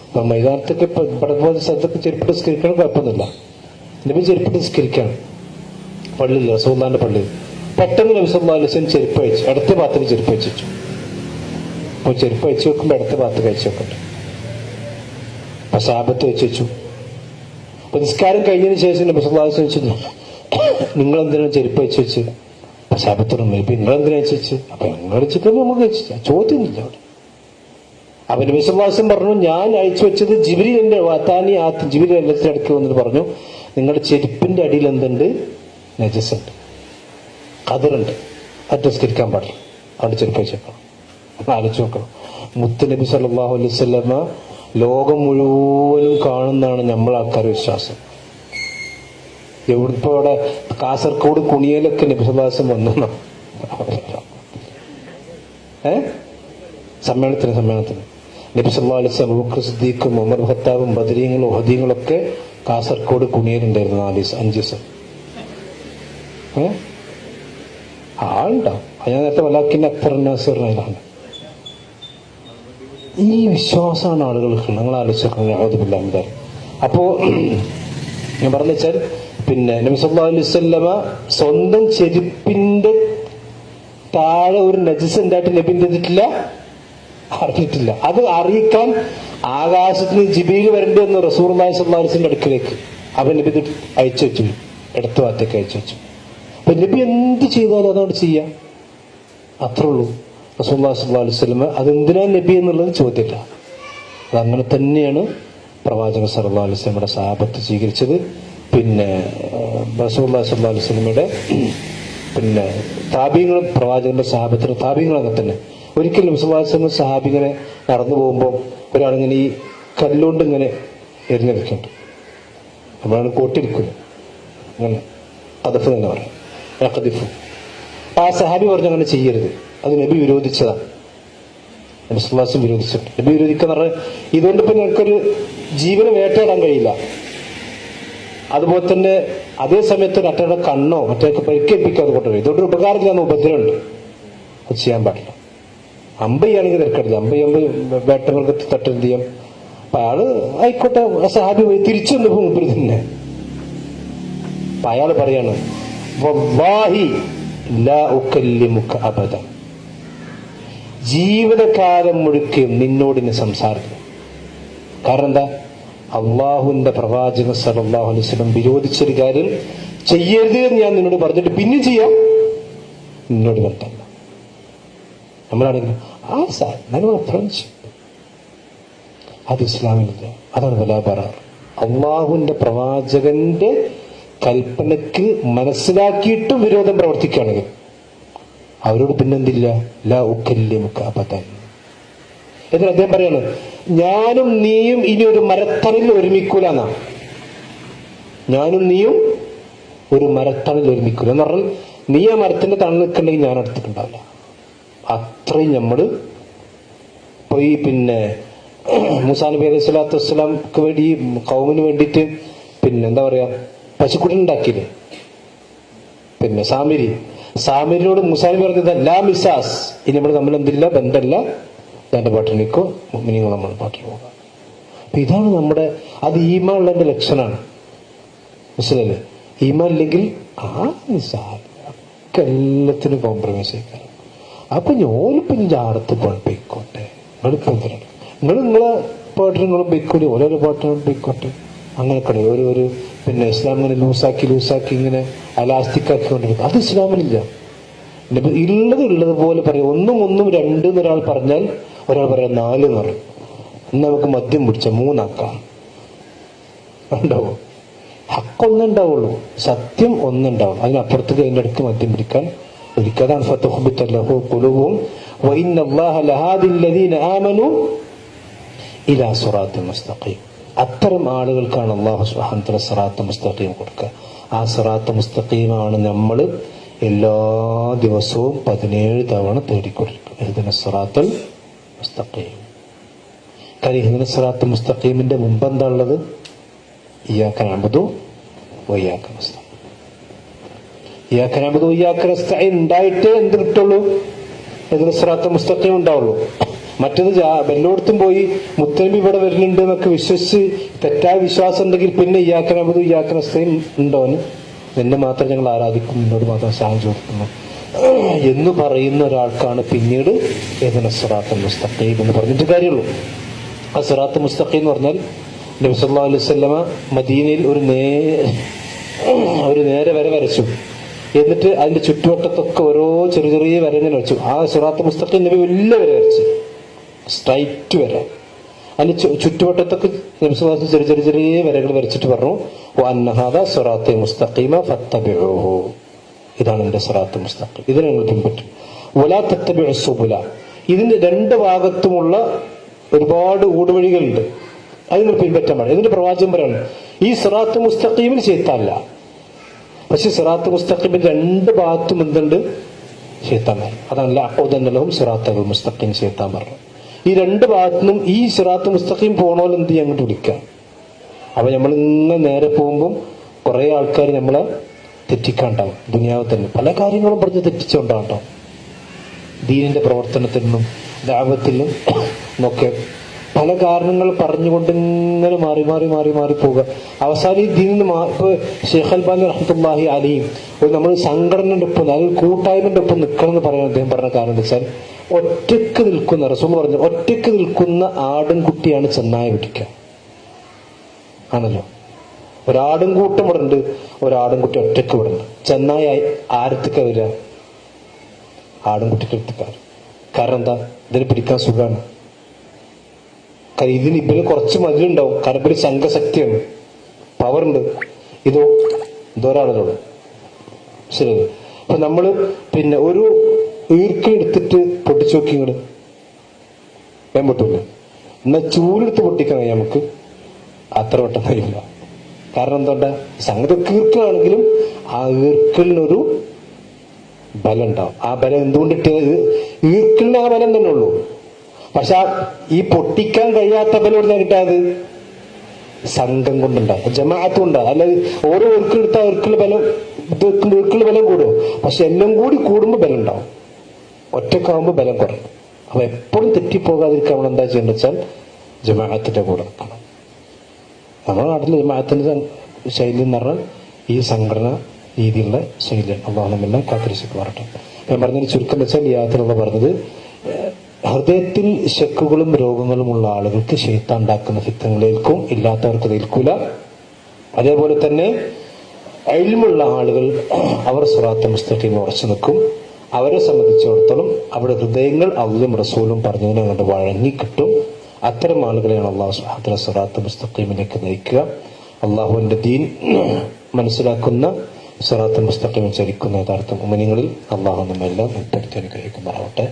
ഇപ്പൊ മൈതാനത്തൊക്കെ പടപോലെ സ്ഥലത്തൊക്കെ ചെരുപ്പിട്ട് നിസ്കരിക്കണം കുഴപ്പമൊന്നുമില്ല. നബി ചെരുപ്പിട്ട് നിസ്കരിക്കാണ് പള്ളിയിൽ, റസൂലുള്ളാഹിന്റെ പള്ളിയിൽ. പെട്ടെന്ന് നബി സല്ലല്ലാഹു അലൈഹി വസല്ലം ചെരുപ്പ് അയച്ചു, അടുത്ത ഭാഗത്തേക്ക് ചെരുപ്പ് അയച്ചു. അപ്പോൾ ചെരുപ്പ് അയച്ചു വെക്കുമ്പോൾ അടുത്ത ഭാഗത്തേക്ക് അയച്ചു വെക്കട്ടെ. അപ്പൊ സഹാബത്ത് വെച്ചു. നിസ്കാരം കഴിഞ്ഞതിന് ശേഷം നബി സല്ലല്ലാഹു അലൈഹി വസല്ലം ചോദിച്ചു, നിങ്ങൾ എന്തിനാണ് ചെരുപ്പ് വെച്ച് വെച്ച്? ശബത്തുറമ ഇപ്പൊ നിങ്ങളെന്തിനാ വെച്ചു? അപ്പൊ ഞങ്ങൾ വെച്ചിട്ട് നമുക്ക് വെച്ചില്ല, ചോദ്യമൊന്നുമില്ല അവിടെ. അപ്പൊ നബി സല്ലല്ലാഹു അലൈഹി വസല്ലം പറഞ്ഞു, ഞാൻ അയച്ചു വെച്ചത് ജിബ്രീൽ എന്റെ വാത്താനി ആ ജിബ്രീൽ എല്ലാത്തിനും അടുക്ക് വന്നിട്ട് പറഞ്ഞു, നിങ്ങളുടെ ചെരുപ്പിന്റെ അടിയിൽ എന്തുണ്ട്? നജസുണ്ട്, കതിറുണ്ട്, അത് നിസ്കരിക്കാൻ പാടില്ല, അവിടെ ചെരുപ്പ് വെച്ചേക്കണം. അപ്പൊ ആലോചിച്ച് നോക്കണം, മുത്ത് നബി സല്ലല്ലാഹു അലൈഹി വസല്ലമ ലോകം മുഴുവനും കാണുന്നതാണ് നമ്മൾ ആൾക്കാരുടെ വിശ്വാസം. എവിടിപ്പോ അവിടെ കാസർഗോഡ് കുണിയലൊക്കെ നബി സല്ലല്ലാഹു അലൈഹി വസല്ലം വന്നു സമ്മേളനത്തിന് നബി സല്ലല്ലാഹു അലൈഹി വസല്ലം അബൂബക്കർ സിദ്ദീഖും ഉമർ ഖത്താബും ബദരീങ്ങളും ഉഹദീങ്ങളൊക്കെ കാസർഗോഡ് കുണിയലുണ്ടായിരുന്നു 5 ദിവസം. ആളുണ്ടാവും. ഞാൻ നേരത്തെ വലാക്കിന്റെ അക്തറിനാണ്. ഈ വിശ്വാസമാണ് ആളുകൾക്ക്. നിങ്ങൾ ആലോചിച്ചിട്ടുണ്ട്. അപ്പോ ഞാൻ പറഞ്ഞു വെച്ചാൽ, പിന്നെ നബി സല്ലല്ലാഹു അലൈഹി വസല്ലമ സ്വന്തം ചെരുപ്പിന്റെ താഴെ ഒരു നജസ് ഉണ്ടായിട്ട് നബി ചെയ്തിട്ടില്ല, അറിഞ്ഞിട്ടില്ല. അത് അറിയിക്കാൻ ആകാശത്തിന് ജിബ്രീൽ വരേണ്ടി റസൂലുള്ളാഹി സ്വല്ലല്ലാഹു അലൈഹി വസല്ലം അടുക്കിലേക്ക്. അവൻ നബി അയച്ചു വെച്ചു, ഇടത്ത് ഭാഗത്തേക്ക് അയച്ചു വെച്ചു. അപ്പൊ നബി എന്ത് ചെയ്താലും അതോട് ചെയ്യാം, അത്രേ ഉള്ളൂ. റസൂലുള്ളാഹി സ്വല്ലല്ലാഹു അലൈഹി വസല്ലം അതെന്തിനാ നബി എന്നുള്ളത് ചോദ്യമില്ല. അതങ്ങനെ തന്നെയാണ് പ്രവാചകൻ സല്ലല്ലാഹു അലൈഹി വസല്ലമയുടെ സഹാബത്ത് സ്വീകരിച്ചത്. പിന്നെ റസൂലുള്ളാഹി സ്വല്ലല്ലാഹു അലൈഹി വസല്ലമയുടെ പിന്നെ താബീങ്ങളും പ്രവാചകന്റെ സഹാബത്തിന്റെ താബീങ്ങളും അങ്ങനെ തന്നെ. ഒരിക്കലും റസൂലുള്ളാഹി സ്വല്ലല്ലാഹു അലൈഹി വസല്ലം സഹാബിങ്ങനെ നടന്നു പോകുമ്പോൾ ഒരാളിങ്ങനെ ഈ കല്ലുകൊണ്ട് ഇങ്ങനെ എറിഞ്ഞെടുക്കുന്നുണ്ട്. നമ്മളാണ് കോട്ടിരിക്കുന്നത്, അങ്ങനെ കദഫ് തന്നെ പറയാം, കദിഫ്. ആ സഹാബി പറഞ്ഞു അങ്ങനെ ചെയ്യരുത്, അത് നബി വിരോധിച്ചതാണ്. നബി സല്ലല്ലാഹു അലൈഹി വസല്ലം വിരോധിച്ചിട്ടുണ്ട്. നബി വിരോധിക്കാന്ന് പറഞ്ഞാൽ ഇതുകൊണ്ടിപ്പോ ഞങ്ങൾക്കൊരു ജീവന് വേട്ടയിടാൻ കഴിയില്ല. അതുപോലെ തന്നെ അതേ സമയത്ത് മറ്റൊരു കണ്ണോ മറ്റൊക്കെ പരിക്കേൽപ്പിക്കാതെ കൊണ്ടുപോയി ഇതുകൊണ്ട് ഉപകാരമില്ലാന്ന് ഉപദ്രവമുണ്ട്, അത് ചെയ്യാൻ പാടില്ല. അമ്പയാണെങ്കിൽ തിരക്കടില്ല, അമ്പയമ്പ് വേട്ടമൃഗത്തിൽ തട്ടെന്ത് ചെയ്യാം. അപ്പൊ അയാള് ആയിക്കോട്ടെ, സഹാബി പോയി തിരിച്ചു വന്നപ്പോ മുമ്പിൽ തന്നെ അപ്പൊ അയാള് പറയാണ്, വല്ലാഹി ലാ ഉകല്ലിമുക അബദ, ജീവിതകാലം മുഴുക്കെ നിന്നോട് ഇനി സംസാരിക്കും. കാരണം എന്താ? അള്ളാഹുവിന്റെ പ്രവാചകൻ സല്ലല്ലാഹു അലൈഹി വസല്ലം വിരോധിച്ചൊരു കാര്യം ചെയ്യരുത് എന്ന് ഞാൻ നിന്നോട് പറഞ്ഞിട്ട് പിന്നെ ചെയ്യാം, നിന്നോട് പറഞ്ഞല്ല. നമ്മളാണെങ്കിലും ഫ്രണ്ട്ഷിപ്പ് അത് ഇസ്ലാമിലില്ല. അതാണ് വലാബറാർ. അള്ളാഹുവിന്റെ പ്രവാചകന്റെ കൽപ്പനക്ക് മനസ്സിലാക്കിയിട്ടും വിരോധം പ്രവർത്തിക്കുകയാണെങ്കിൽ അവരോട് പിന്നെന്തില്ല, ലാ ഉകല്ലിമുക അബദൻ. എന്നിട്ട് അദ്ദേഹം പറയാണ്, ഞാനും നീയും ഇനി ഒരു മരത്തണലിൽ ഒരുമിക്കൂല എന്നാ. ഞാനും നീയും ഒരു മരത്തണലിൽ ഒരുമിക്കൂല എന്ന് പറഞ്ഞാൽ നീ ആ മരത്തിന്റെ തണൽ നിൽക്കണ്ടെങ്കിൽ ഞാൻ അടുത്തിട്ടുണ്ടാവില്ല. അത്രയും നമ്മള് ഇപ്പൊ ഈ പിന്നെ മൂസാ നബി അലൈഹി സ്വലാത്തു വസ്സലാംക്ക് വേണ്ടി ഈ കൗമിന് വേണ്ടിയിട്ട് പിന്നെ എന്താ പറയാ പശുക്കുട്ടൻ ഉണ്ടാക്കിയില്ലേ, പിന്നെ സാമിരിനോട് മൂസാ നബി പറഞ്ഞത് ലാ മിസാസ്, ഇനി നമ്മൾ തമ്മിൽ എന്തില്ല, ബന്ധമില്ല, എന്റെ പാട്ടിനിക്കോ നിങ്ങൾ നമ്മൾ പാട്ടിൽ പോകാം. അപ്പൊ ഇതാണ് നമ്മുടെ, അത് ഈമാൻ ഉള്ളതിന്റെ ലക്ഷണമാണ്. മനസ്സിലല്ലേ? ഈമാൻ ഇല്ലെങ്കിൽ എല്ലാത്തിനും കോംപ്രമൈസ് ചെയ്യിക്കാറ്. അപ്പൊ ഞാനിപ്പം ജാടത്ത് പോയിക്കോട്ടെ, നിങ്ങളിപ്പം നിങ്ങളെ പാട്ടിന് നിങ്ങളും ബൈക്കോട്ടെ, ഓരോരോ പാട്ടിനും ബൈക്കോട്ടെ, അങ്ങനെയൊക്കെ ഒരു പിന്നെ ഇസ്ലാം ഇങ്ങനെ ലൂസാക്കി ഇങ്ങനെ അലാസ്റ്റിക്കാക്കി കൊണ്ടിരിക്കും. അത് ഇസ്ലാമിലില്ല. ഉള്ളത് പോലെ പറയും. 1 1 2 എന്നൊരാൾ പറഞ്ഞാൽ ഒരാൾ പറയാം 4 എന്ന് പറയും. ഇന്ന് നമുക്ക് മദ്യം പിടിച്ച 3 ആക്കാം. ഉണ്ടാവും. ഹക്കൊന്നേ ഉണ്ടാവുള്ളൂ, സത്യം ഒന്നുണ്ടാവും. അതിനപ്പുറത്തേക്ക് അതിൻ്റെ അടുത്ത് മദ്യം പിടിക്കാൻ ഒരിക്കലാണ് ഫതഹ്ബിതലഹു ഖുലൂബുഹും വഇന്നല്ലാഹ ലഹാദിൽ ലദീന ആമനൂ ഇലാ സിറാത്തിൽ മുസ്തഖീം. അത്തരം ആളുകൾക്കാണ് അല്ലാഹു സുബ്ഹാനഹു വ തആല സിറാത്തുൽ മുസ്തഖീം കൊടുക്കുക. ആ സിറാത്തുൽ മുസ്തഖീമാണ് നമ്മൾ എല്ലാ ദിവസവും 17 തവണ തേടിക്കൊണ്ടിരിക്കും. ഇഹ്ദിന സിറാത്തുൽ മുസ്തഖീം. കാര്യം ഇഹ്ദിന സിറാത്തുൽ മുസ്തഖീമിന്റെ മുമ്പ് എന്താ ഉള്ളത്? ഇയ്യാക നഅ്ബുദു വ ഇയ്യാക നസ്തഈൻ. ഇയ്യാക നഅ്ബുദു വ ഇയ്യാക നസ്തഈൻ ഉണ്ടായിട്ടേ എന്ത് കിട്ടുള്ളൂ? ഇഹ്ദിന സിറാത്തുൽ മുസ്തഖീം ഉണ്ടാവുള്ളൂ. മറ്റത് എല്ലായിടത്തും പോയി മുത്തനബി ഇവിടെ വരുന്നുണ്ട് എന്നൊക്കെ വിശ്വസിച്ച് തെറ്റായ വിശ്വാസം ഉണ്ടെങ്കിൽ പിന്നെ ഇയ്യാക നഅ്ബുദു വ ഇയ്യാക നസ്തഈൻ ഉണ്ടോന്, നിന്നെ മാത്രം ഞങ്ങൾ ആരാധിക്കും, നിന്നോട് മാത്രം സഹായം ചോദിക്കുന്നു എന്ന് പറയുന്ന ഒരാൾക്കാണ് പിന്നീട് ഇഹ്ദിന സിറാത്തുൽ മുസ്തഖീം എന്ന് പറഞ്ഞിട്ട് കാര്യമുള്ളൂ. ആ സിറാത്തുൽ മുസ്തഖീം എന്ന് പറഞ്ഞാൽ നബി സല്ലല്ലാഹു അലൈഹി വസല്ലമ മദീനയിൽ ഒരു നേരെ വര വരച്ചു. എന്നിട്ട് അതിന്റെ ചുറ്റുവട്ടത്തൊക്കെ ഓരോ ചെറിയ ചെറിയ വരങ്ങൾ വെച്ചു. ആ സിറാത്ത് മുസ്തഖീം നബി വലിയ വര വരച്ചു, സ്ട്രൈറ്റ് വര. അതിന്റെ ചുറ്റുവട്ടത്തൊക്കെ നബി സല്ലല്ലാഹു അലൈഹി വസല്ലം ചെറിയ ചെറിയ ചെറിയ വരകൾ വരച്ചിട്ട് പറഞ്ഞു, വഅന്ന ഹാദാ സിറാത്തി മുസ്തഖീമ ഫത്തബിഊഹു, ഇതാണ് എന്റെ സിറാത്ത് മുസ്തഖീം, ഇതിനെ നിങ്ങൾ പിൻപറ്റും. വലാ തത്തബിഉ സുബുല, ഇതിന്റെ രണ്ട് ഭാഗത്തുമുള്ള ഒരുപാട് ഊടുവഴികളുണ്ട്, അത് നിങ്ങൾ പിൻപറ്റാൻ പാടില്ല. ഇതിന്റെ പ്രവാചകൻ പറയാണ്, ഈ സിറാത്ത് മുസ്തഖീമിൽ ശൈത്താനില്ല. പക്ഷെ സിറാത്ത് മുസ്തഖീമിന്റെ രണ്ട് ഭാഗത്തും എന്തുണ്ട്? ശൈത്താൻ. അതാണ് ലഅഖുദന്നലഹും സിറാത്തൽ മുസ്തഖീം ശൈത്താൻ പറഞ്ഞു. ഈ രണ്ട് ഭാഗത്തുനിന്നും ഈ സിറാത്ത് മുസ്തഖീം പോണോൽ എന്ത് ചെയ്യാൻ അങ്ങോട്ട് വിളിക്കുക. അപ്പൊ നമ്മളിങ്ങനെ നേരെ പോകുമ്പോൾ കുറെ ആൾക്കാർ നമ്മളെ തെറ്റിക്കാണ്ടാവും. ദുനിയാവ് തന്നെ പല കാര്യങ്ങളും പറഞ്ഞ് തെറ്റിച്ചുകൊണ്ടാണ്ടാവും. ദീനിന്റെ പ്രവർത്തനത്തിൽ നിന്നും ദഅവത്തിലും ഒക്കെ പല കാരണങ്ങൾ പറഞ്ഞുകൊണ്ട് ഇങ്ങനെ മാറി മാറി മാറി മാറി പോവുക. അവസാനം ഈ ദീനിൽ ഇപ്പൊ ഷെയ്ഖ് അൽബാനി റഹ്മത്തുള്ളാഹി അലൈഹി നമ്മൾ സംഘടനയുടെ ഒപ്പം അല്ലെങ്കിൽ കൂട്ടായ്മയുടെ ഒപ്പം നിൽക്കണം എന്ന് പറയാൻ അദ്ദേഹം പറഞ്ഞ കാരണം എന്താ വെച്ചാൽ, ഒറ്റക്ക് നിൽക്കുന്ന റസൂൽ പറഞ്ഞു, ഒറ്റക്ക് നിൽക്കുന്ന ആടും കുട്ടിയാണ് ചെന്നായ പിടിക്കുക ആണല്ലോ. ഒരാടും കൂട്ടം ഇവിടെ ഉണ്ട്, ഒരാടും കുട്ടി ഒറ്റക്ക് ഇവിടെ ഉണ്ട്. ചെന്നായ ആരത്തേക്ക വരിക? ആടും കുട്ടിക്ക് എടുത്തിക്കാറ്. കാരണം എന്താ? ഇതിന് പിടിക്കാൻ സുഖമാണ്. ഇതിന് ഇവന് കുറച്ച് മതിലുണ്ടാവും, കാരണം ഇവര് സംഘശക്തിയാണ്, പവറുണ്ട്. ഇതൊരാളുള്ളൂ. ശരി. അപ്പൊ നമ്മള് പിന്നെ ഒരു ഈർക്കെടുത്തിട്ട് പൊട്ടിച്ചു നോക്കി ഇങ്ങോട്ട് ഞാൻ പൊട്ടൂല. എന്നാൽ ചൂലെടുത്ത് പൊട്ടിക്കണം നമുക്ക് അത്ര വട്ടം കഴിയില്ല. കാരണം എന്തുകൊണ്ടാ? സംഗതി ഈർക്കലാണെങ്കിലും ആ ഈർക്കലിനൊരു ബലം ഉണ്ടാവും. ആ ബലം എന്തുകൊണ്ടിട്ട് ഈർക്കലിന് ആ ബലം തന്നെ ഉള്ളൂ. പക്ഷെ ഈ പൊട്ടിക്കാൻ കഴിയാത്ത ബലം എവിടെ കിട്ടാത്? സംഘം കൊണ്ടുണ്ടാവും, ജമാഅത്ത് കൊണ്ടാവും. അല്ലാതെ ഓരോ ഈർക്കിലെടുത്താൽ ഈർക്കിൽ ബലം കൂടും. പക്ഷെ എല്ലാം കൂടി കൂടുമ്പോൾ ബലം ഉണ്ടാവും, ഒറ്റക്കാവുമ്പോൾ ബലം കുറയും. അപ്പൊ എപ്പോഴും തെറ്റിപ്പോകാതിരിക്കാൻ നമ്മൾ എന്താ ചെയ്യേണ്ടത് വെച്ചാൽ ജമാഅത്തിന്റെ കൂടെ നിൽക്കണം. നമ്മുടെ നാട്ടിൽ ജമാഅത്തിന്റെ ശൈലി എന്ന് പറഞ്ഞാൽ ഈ സംഘടന രീതിയിലുള്ള ശൈലിയാണ്. അള്ളാഹു നമ്മെല്ലാം കാത്തിരിച്ചു മാറട്ടെ. ഞാൻ പറഞ്ഞൊരു ചുരുക്കം വെച്ചാൽ ഈ യാത്രയുള്ള പറഞ്ഞത്, ഹൃദയത്തിൽ ശക്കുകളും രോഗങ്ങളും ഉള്ള ആളുകൾക്ക് ശൈത്താൻ ഉണ്ടാക്കുന്ന ഫിത്തനകളേൽക്കും, ഇല്ലാത്തവർക്ക് ഏൽക്കൂല. അതേപോലെ തന്നെ ഇൽമുള്ള ആളുകൾ അവർ സിറാത്തുൽ മുസ്തഖീം ഉറച്ചു നിൽക്കും. അവരെ സംബന്ധിച്ചിടത്തോളം അവരുടെ ഹൃദയങ്ങൾ അല്ലാഹുവും റസൂലും പറഞ്ഞതിനെ കൊണ്ട് വഴങ്ങിക്കിട്ടും. അത്തരം ആളുകളെയാണ് അള്ളാഹു സുബ്ഹാനഹു വ തആല സിറാത്തുൽ മുസ്തഖീമിലേക്ക് നയിക്കുക. അള്ളാഹുവിന്റെ ദീൻ മനസ്സിലാക്കുന്ന സിറാത്തുൽ മുസ്തഖീമിൽ ചരിക്കുന്ന യഥാർത്ഥ മുഅ്മിനീങ്ങളിൽ അള്ളാഹു നമ്മെല്ലാം ഉൾപ്പെടുത്തി അനുഗ്രഹിക്കുമാറാവട്ടെ.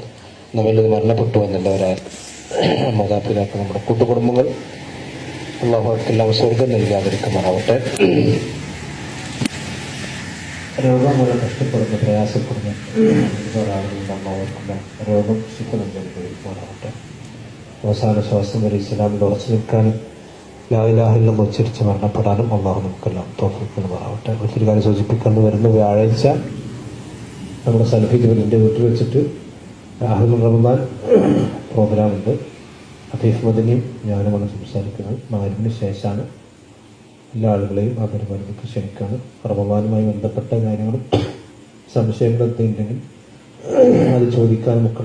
നമ്മളിൽ മരണപ്പെട്ടു എന്നുള്ളവരായ മാതാപിതാക്കൾ, നമ്മുടെ കൂട്ടുകുടുംബങ്ങൾ, അള്ളാഹു അവർക്കെല്ലാം സ്വർഗം നൽകാതിരിക്കുമാറാവട്ടെ. രോഗം മൂലം കഷ്ടപ്പെടുന്ന പ്രയാസപ്പെടുന്ന ആളുകളുടെ അമ്മവർക്കെല്ലാം രോഗം ശിക്ഷ നൽകാതിരിക്കുമാറാവട്ടെ. അവസാന ശ്വാസം വരെ ഇസ്ലാമിൽ ഉറച്ചു നിൽക്കാനും ലാ ഇലാഹ ഇല്ലല്ലാഹ് ഉച്ചരിച്ച് മരണപ്പെടാനും അള്ളാഹു നമുക്കെല്ലാം തൗഫീഖ് നൽകുമാറാവട്ടെ. ഒത്തിരി കാര്യം സൂചിപ്പിക്കേണ്ടി വരുന്ന വ്യാഴാഴ്ച നമ്മുടെ സലഫിന്റെ വീട്ടിൽ വെച്ചിട്ട് ആഹ്ലുൽ റമദാൻ പ്രോഗ്രാമുണ്ട്. അഫീഫ് മദനിയും ഞാനുമാണ് സംസാരിക്കുന്നത്. മഗ്‌രിബിന് ശേഷമാണ്. എല്ലാ ആളുകളെയും ആ പരിപാടിക്ക് ക്ഷണിക്കുകയാണ്. റമദാനുമായി ബന്ധപ്പെട്ട കാര്യങ്ങളും സംശയങ്ങളൊക്കെ ഉണ്ടെങ്കിൽ അത് ചോദിക്കാനും ഒക്കെ